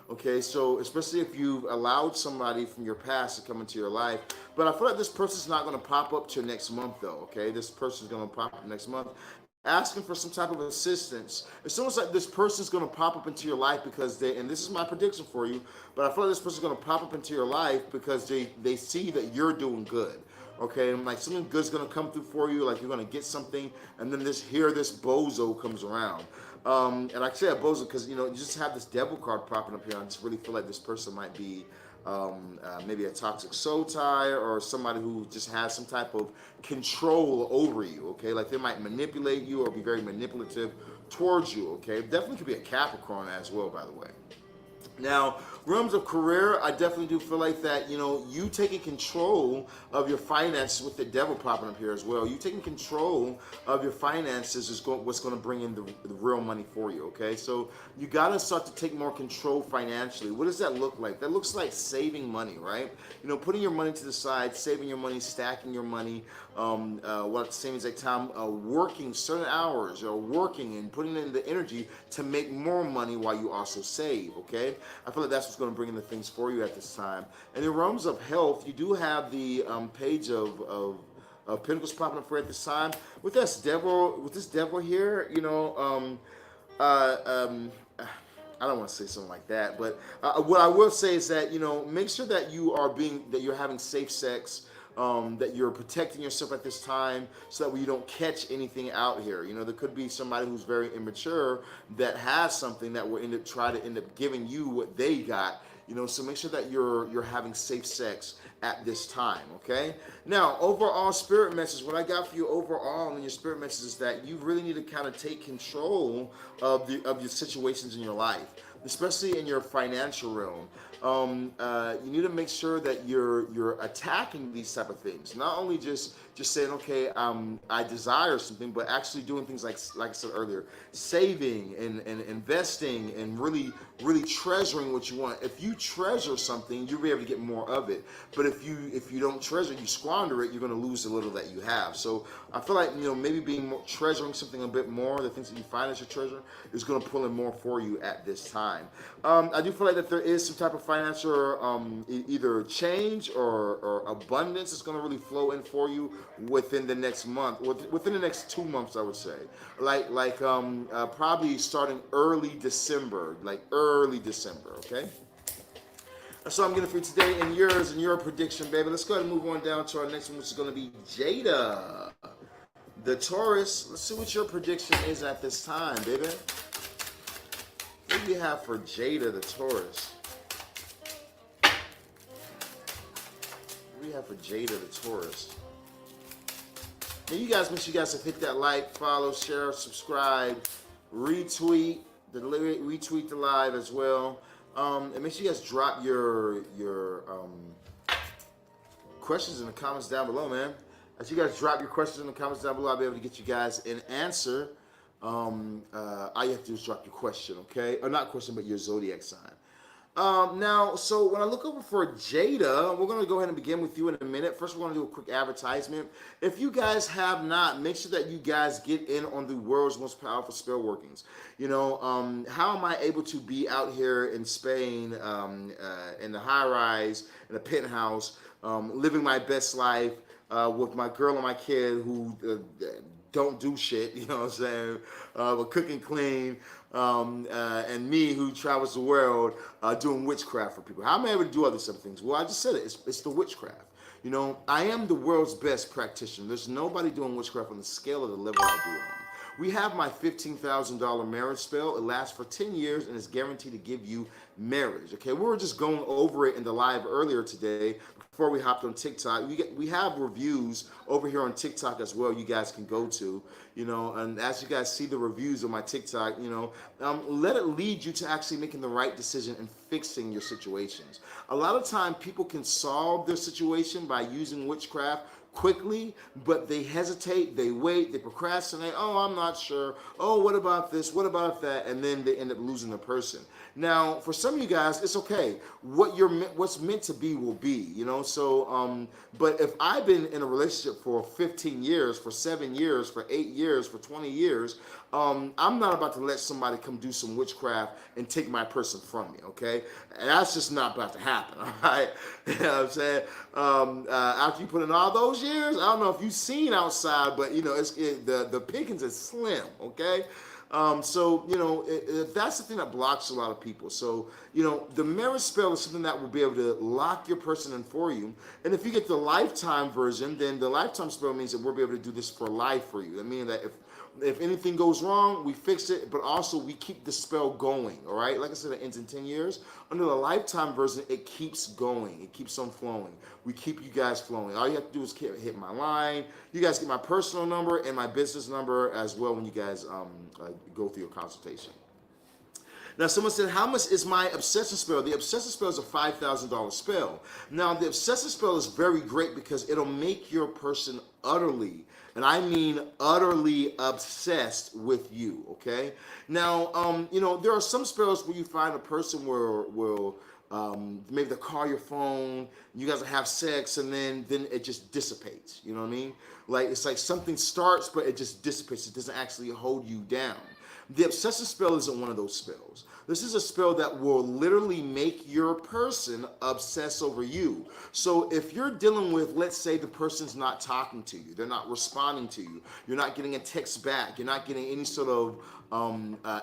Okay, so especially if you've allowed somebody from your past to come into your life. But I feel like this person's not going to pop up till next month, though, okay? This person's going to pop up next month asking for some type of assistance. It's almost like this person's going to pop up into your life because and this is my prediction for you, but I feel like this person's going to pop up into your life because they see that you're doing good, okay? And like something good's gonna come through for you, like you're gonna get something, and then this bozo comes around. And I say a bozo because, you know, you just have this devil card popping up here. I just really feel like this person might be maybe a toxic soul tie, or somebody who just has some type of control over you, okay? Like they might manipulate you or be very manipulative towards you, okay? Definitely could be a Capricorn as well, by the way. Now, realms of career, I definitely do feel like that, you know, you taking control of your finances with the devil popping up here as well. You taking control of your finances is what's going to bring in the real money for you, okay? So you got to start to take more control financially. What does that look like? That looks like saving money, right? You know, putting your money to the side, saving your money, stacking your money, while at the same exact time working certain hours or working and putting in the energy to make more money while you also save, okay? I feel like that's what's going to bring in the things for you at this time. And in realms of health, you do have the page of Pentacles popping up for you at this time. With this devil here, you know, I don't want to say something like that, but what I will say is that, you know, make sure that you're having safe sex, that you're protecting yourself at this time so that you don't catch anything out here. You know, there could be somebody who's very immature that has something that will end up giving you what they got. You know, so make sure that you're having safe sex at this time, okay? Now, overall spirit message, what I got for you overall in your spirit message is that you really need to kind of take control of your situations in your life, especially in your financial realm. You need to make sure that you're attacking these type of things. Not only just saying, okay, I desire something, but actually doing things like I said earlier, saving and investing and really treasuring what you want. If you treasure something, you'll be able to get more of it. But if you don't treasure, you squander it, you're going to lose the little that you have. So I feel like, you know, maybe treasuring something a bit more, the things that you find as your treasure, is going to pull in more for you at this time. I do feel like that there is some type of financial either change or abundance that's going to really flow in for you within the next month, within the next 2 months, I would say. Like probably starting early December, okay? That's all I'm getting for you today, and yours and your prediction, baby. Let's go ahead and move on down to our next one, which is going to be Jada, the Taurus. Let's see what your prediction is at this time, baby. What do you have for Jada, the Taurus? What do you have for Jada, the Taurus? And you guys, make sure you guys have hit that like, follow, share, subscribe, retweet the live as well. And make sure you guys drop your questions in the comments down below, man. As you guys drop your questions in the comments down below, I'll be able to get you guys an answer. All you have to do is drop your question, okay? Or not question, but your zodiac sign. Now, so when I look over for Jada, we're going to go ahead and begin with you in a minute. First, we're going to do a quick advertisement. If you guys have not, make sure that you guys get in on the world's most powerful spell workings. You know, how am I able to be out here in Spain, in the high rise, in a penthouse, living my best life with my girl and my kid who don't do shit, you know what I'm saying, but cook and clean, and me who travels the world doing witchcraft for people. How am I able to do other some things? Well, I just said it. It's the witchcraft. You know, I am the world's best practitioner. There's nobody doing witchcraft on the scale of the level I do it on. We have my $15,000 marriage spell. It lasts for 10 years and is guaranteed to give you marriage. Okay, we were just going over it in the live earlier today before we hopped on TikTok. We have reviews over here on TikTok as well. You guys can go to, you know, and as you guys see the reviews on my TikTok, you know, let it lead you to actually making the right decision and fixing your situations. A lot of time people can solve their situation by using witchcraft quickly, but they hesitate, they wait, they procrastinate. Oh, I'm not sure. Oh, what about this? What about that? And then they end up losing the person. Now, for some of you guys, it's okay. What's meant to be will be, you know. So, but if I've been in a relationship for 15 years, for 7 years, for 8 years, for 20 years, I'm not about to let somebody come do some witchcraft and take my person from me, okay? And that's just not about to happen, all right? You know what I'm saying? After you put in all those years, I don't know if you've seen outside, but, you know, the pickings is slim, okay? So, that's the thing that blocks a lot of people. So, the marriage spell is something that will be able to lock your person in for you. And if you get the lifetime version, then the lifetime spell means that we'll be able to do this for life for you. That means that if anything goes wrong, we fix it, but also we keep the spell going, all right? Like I said, it ends in 10 years. Under the lifetime version, it keeps going. It keeps on flowing. We keep you guys flowing. All you have to do is hit my line. You guys get my personal number and my business number as well when you guys go through your consultation. Now, someone said, how much is my obsession spell? The obsession spell is a $5,000 spell. Now, the obsession spell is very great because it'll make your person utterly, and I mean utterly, obsessed with you, okay? Now, there are some spells where you find a person will maybe they'll call your phone, you guys will have sex, and then it just dissipates, you know what I mean? Like, it's like something starts, but it just dissipates. It doesn't actually hold you down. The obsessive spell isn't one of those spells. This is a spell that will literally make your person obsess over you. So if you're dealing with, let's say the person's not talking to you, they're not responding to you, you're not getting a text back, you're not getting any sort of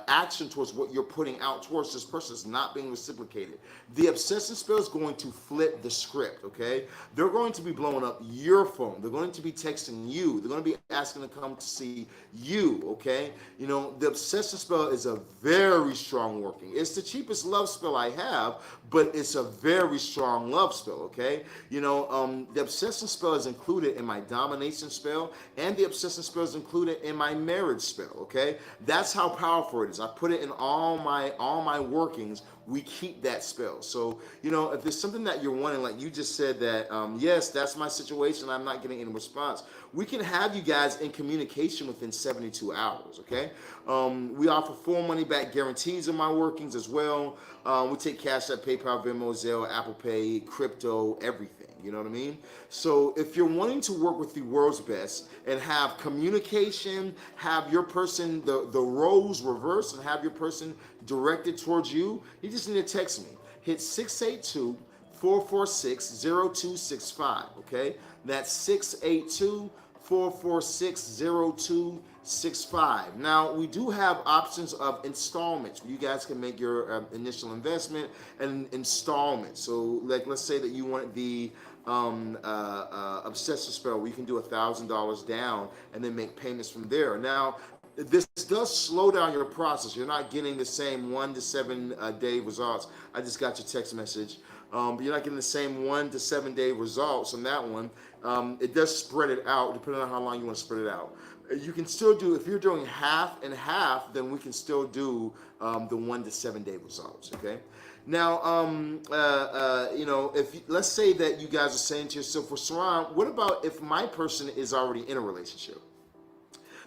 action towards what you're putting out towards this person, is not being reciprocated. The obsession spell is going to flip the script, okay? They're going to be blowing up your phone. They're going to be texting you. They're going to be asking to come to see you, okay? The obsession spell is a very strong working. It's the cheapest love spell I have, but it's a very strong love spell, okay? The obsession spell is included in my domination spell, and the obsession spell is included in my marriage spell, okay? That's how powerful it is. I put it in all my workings. We keep that spell. So, if there's something that you're wanting, like you just said that, yes, that's my situation, I'm not getting any response, we can have you guys in communication within 72 hours, okay? We offer full money back guarantees in my workings as well. We take cash at PayPal, Venmo, Zelle, Apple Pay, crypto, everything. You know what I mean? So if you're wanting to work with the world's best and have communication, have your person, the roles reversed, and have your person directed towards you, you just need to text me. Hit 682-446-0265, okay? That's 682-446-0265. Now, we do have options of installments. You guys can make your initial investment and installments. So, like, let's say that you want the obsessive spell where you can do $1,000 down and then make payments from there. Now, this does slow down your process. You're not getting the same 1 to 7 day results. I just got your text message. But you're not getting the same 1 to 7 day results on that one. It does spread it out depending on how long you want to spread it out. You can still do, if you're doing half and half, then we can still do the 1 to 7 day results, okay? Now, if let's say that you guys are saying to yourself, well, Sirron, what about if my person is already in a relationship?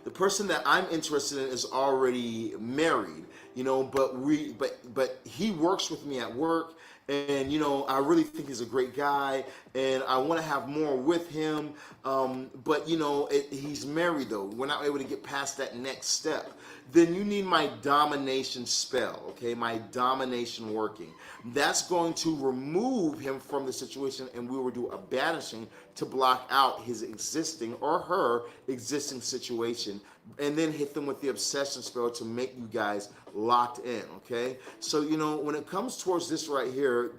The person that I'm interested in is already married, but he works with me at work, and I really think he's a great guy, and I want to have more with him, but he's married though. We're not able to get past that next step. Then you need my domination spell, okay? My domination working. That's going to remove him from the situation, and we will do a banishing to block out his existing or her existing situation, and then hit them with the obsession spell to make you guys locked in, okay? So, when it comes towards this right here,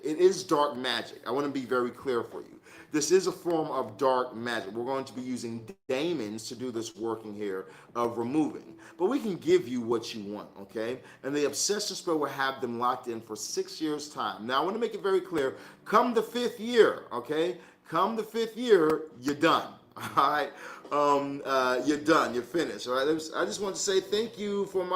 it is dark magic. I want to be very clear for you. This is a form of dark magic. We're going to be using daemons to do this working here of removing. But we can give you what you want, okay? And the obsession spell will have them locked in for 6 years' time. Now, I want to make it very clear. Come the 5th year, okay? Come the 5th year, you're done. All right, you're done. You're finished. All right. I just want to say thank you for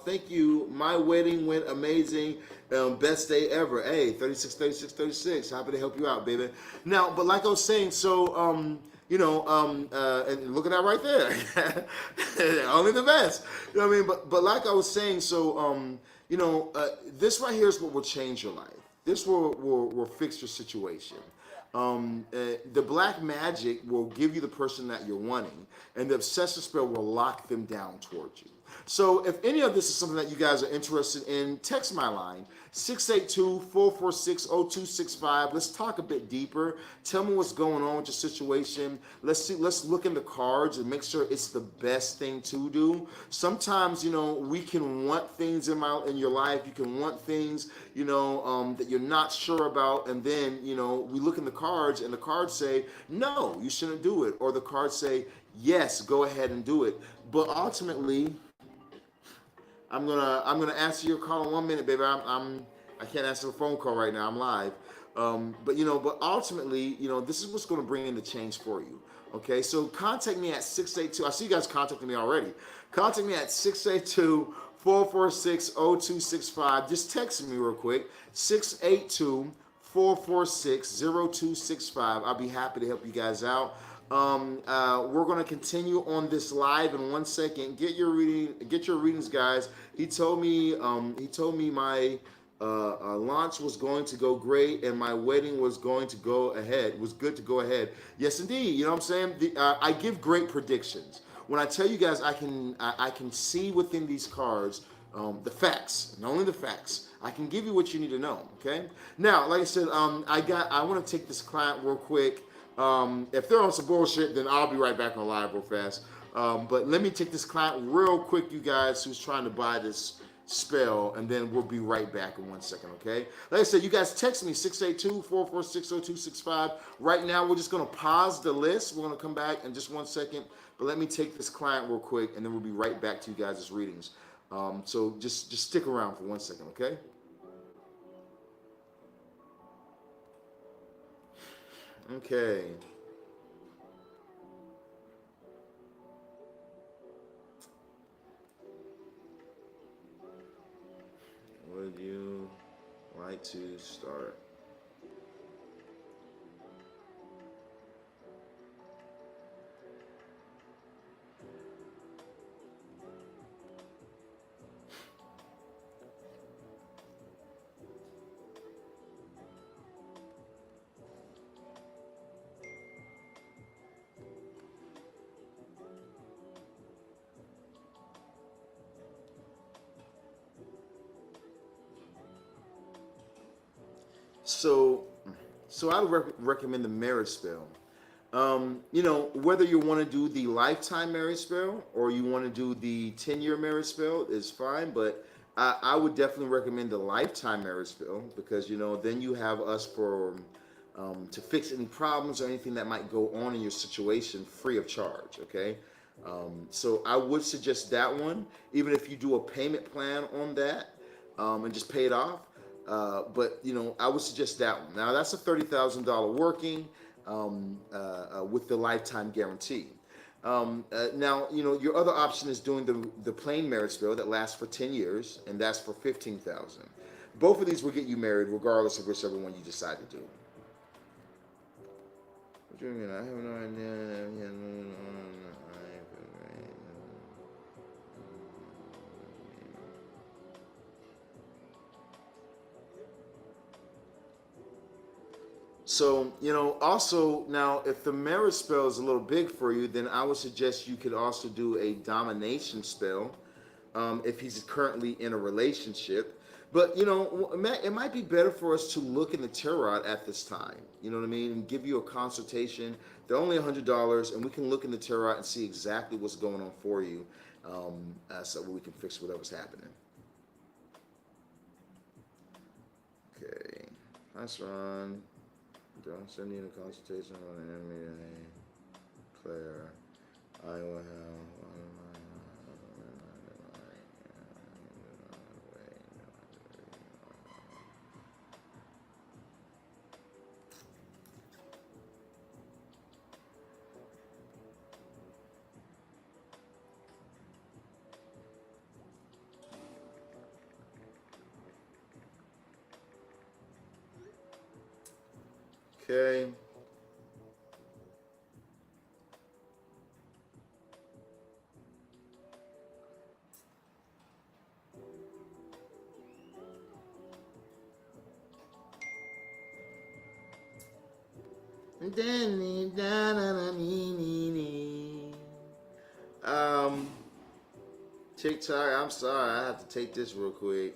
thank you. My wedding went amazing. Best day ever. Hey, 36, 36, 36. Happy to help you out, baby. Now, but like I was saying, so and look at that right there. Only the best. You know what I mean? But like I was saying, so this right here is what will change your life. This will fix your situation. The black magic will give you the person that you're wanting, and the obsessive spell will lock them down towards you. So if any of this is something that you guys are interested in, text my line, 682-446-0265. Let's talk a bit deeper. Tell me what's going on with your situation. Let's look in the cards and make sure it's the best thing to do. Sometimes, we can want things in your life. You can want things, that you're not sure about. And then, we look in the cards and the cards say, no, you shouldn't do it. Or the cards say, yes, go ahead and do it. But ultimately, I'm gonna answer your call in 1 minute, baby. I can't answer the phone call right now. I'm live. But ultimately, this is what's gonna bring in the change for you. Okay, so contact me at 682. I see you guys contacting me already. Contact me at 682-446-0265. Just text me real quick. 682-446-0265. I'll be happy to help you guys out. We're going to continue on this live in 1 second. Get your readings, guys. He told me my launch was going to go great and my wedding was going to go ahead. Was good to go ahead. Yes, indeed. You know what I'm saying? I give great predictions. When I tell you guys, I can see within these cards the facts, and only the facts. I can give you what you need to know. Okay. Now, like I said, I want to take this client real quick. If they're on some bullshit, then I'll be right back on live real fast. But let me take this client real quick, you guys, who's trying to buy this spell, and then we'll be right back in 1 second, okay? Like I said, you guys text me, 682-446-0265. Right now, we're just going to pause the list. We're going to come back in just 1 second. But let me take this client real quick, and then we'll be right back to you guys' readings. So just stick around for 1 second, okay? Okay. Would you like to start? So I would recommend the marriage spell. Whether you want to do the lifetime marriage spell or you want to do the 10-year marriage spell is fine, but I would definitely recommend the lifetime marriage spell because, then you have us for to fix any problems or anything that might go on in your situation free of charge, okay? So I would suggest that one, even if you do a payment plan on that and just pay it off. But I would suggest that one. Now that's a $30,000 working with the lifetime guarantee. Now your other option is doing the plain marriage spell that lasts for 10 years, and that's for $15,000. Both of these will get you married, regardless of whichever one you decide to do. What do you mean? I have no idea. So, also now, if the marriage spell is a little big for you, then I would suggest you could also do a domination spell if he's currently in a relationship. But, it might be better for us to look in the tarot at this time, you know what I mean, and give you a consultation. They're only $100, and we can look in the tarot and see exactly what's going on for you so we can fix whatever's happening. Okay, hi, Sirron. Don't send you a consultation on an enemy, Claire. I will have one of my. Okay. TikTok, I'm sorry. I have to take this real quick.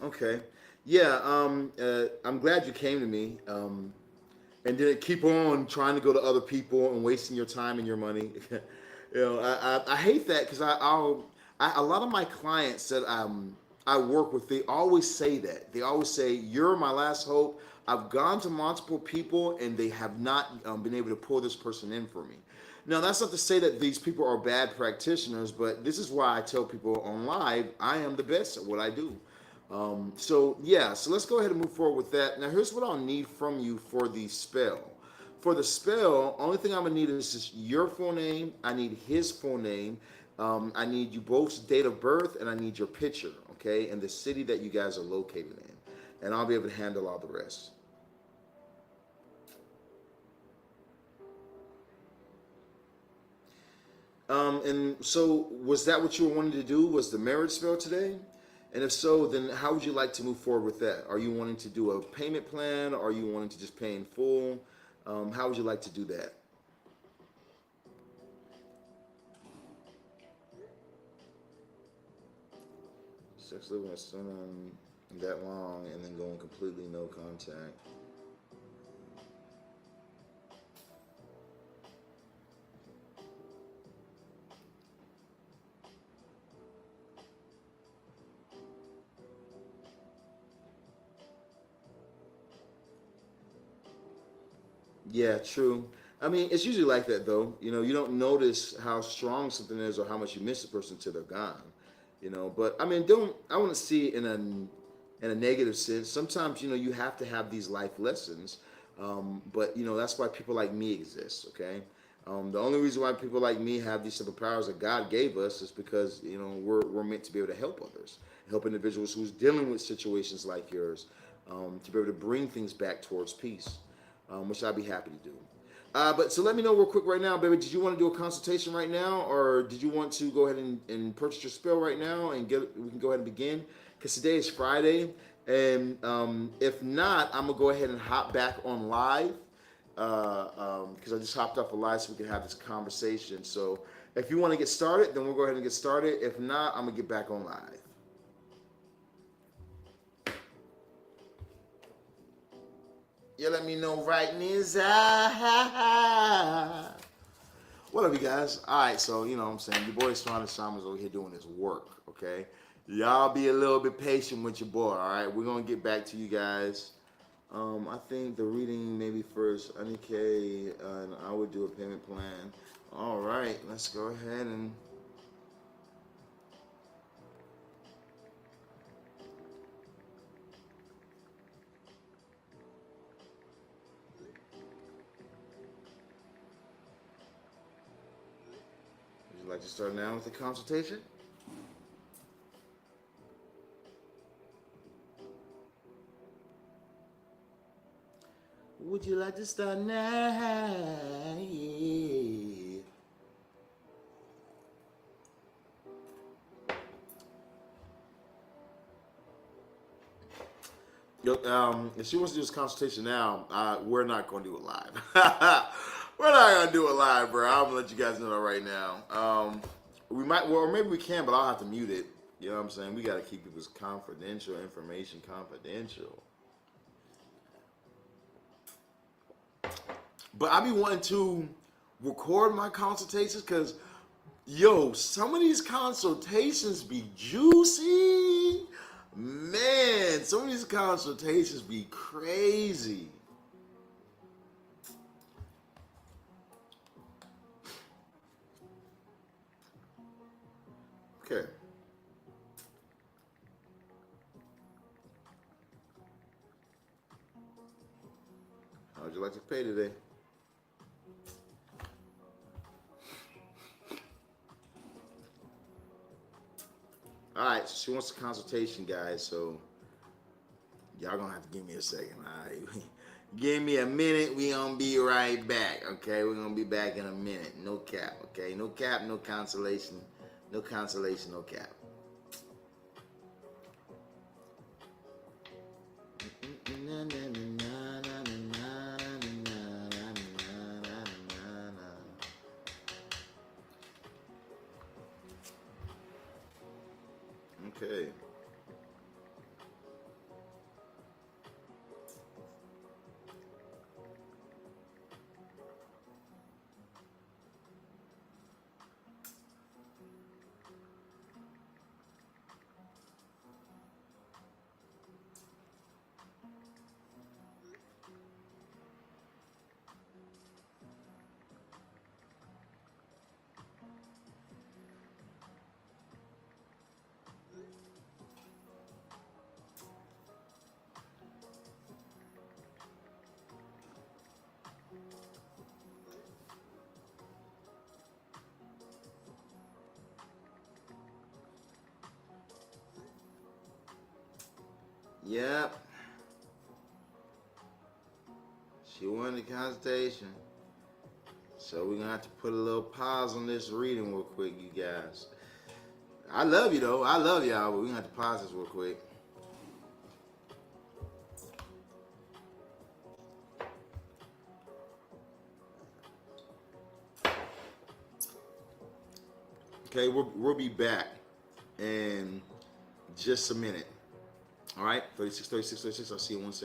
Okay. Yeah, I'm glad you came to me. And didn't keep on trying to go to other people and wasting your time and your money. I hate that because a lot of my clients that I work with, they always say that. They always say, "You're my last hope." I've gone to multiple people and they have not been able to pull this person in for me. Now, that's not to say that these people are bad practitioners, but this is why I tell people on live, I am the best at what I do. So yeah, so let's go ahead and move forward with that. Now here's what I'll need from you for the spell. For the spell, only thing I'm gonna need is just your full name. I need his full name. I need you both's date of birth, and I need your picture, okay, and the city that you guys are located in, and I'll be able to handle all the rest. And so, was that what you were wanting to do? Was the marriage spell today? And if so, then how would you like to move forward with that? Are you wanting to do a payment plan? Or are you wanting to just pay in full? How would you like to do that? Sex living with someone that long and then going completely no contact. Yeah, true. I mean, it's usually like that though. You don't notice how strong something is or how much you miss a person till they're gone. But I mean, don't I want to see it in a negative sense. Sometimes you have to have these life lessons, but that's why people like me exist. Okay, the only reason why people like me have these superpowers that God gave us is because we're meant to be able to help others, help individuals who's dealing with situations like yours, to be able to bring things back towards peace, which I'd be happy to do. But so let me know real quick right now, baby. Did you want to do a consultation right now, or did you want to go ahead and purchase your spell right now and we can go ahead and begin? Because today is Friday, and if not, I'm gonna go ahead and hop back on live because I just hopped off a live so we can have this conversation. So if you want to get started, then we'll go ahead and get started. If not, I'm gonna get back on live. You let me know right now. What up, you guys? All right, so what I'm saying, your boy Sirron the Shaman's over here doing his work. Okay, y'all be a little bit patient with your boy. All right, we're gonna get back to you guys. I think the reading maybe first, Anike, and I would do a payment plan. All right, let's go ahead and. Would you like to start now with the consultation? Would you like to start now? Yeah. If she wants to do this consultation now, we're not going to do it live. We're not going to do it live, bro. I'm going to let you guys know that right now. We might, well, or maybe we can, but I'll have to mute it. You know what I'm saying? We got to keep people's confidential information confidential. But I be wanting to record my consultations because, yo, some of these consultations be juicy. Man, some of these consultations be crazy. Okay. How would you like to pay today? All right, so she wants a consultation, guys. So Y'all gonna have to give me a second, all right? Give me a minute. We gonna be right back, okay? We're gonna be back in a minute. No cap, okay? No cap, no consolation. No consolation, no cap. Okay. Yep. She wanted the consultation. So we're gonna have to put a little pause on this reading real quick, you guys. I love you though. I love y'all, but we're gonna have to pause this real quick. Okay, we'll be back in just a minute. All right, 36, 36, 36. I'll see you in 1 second.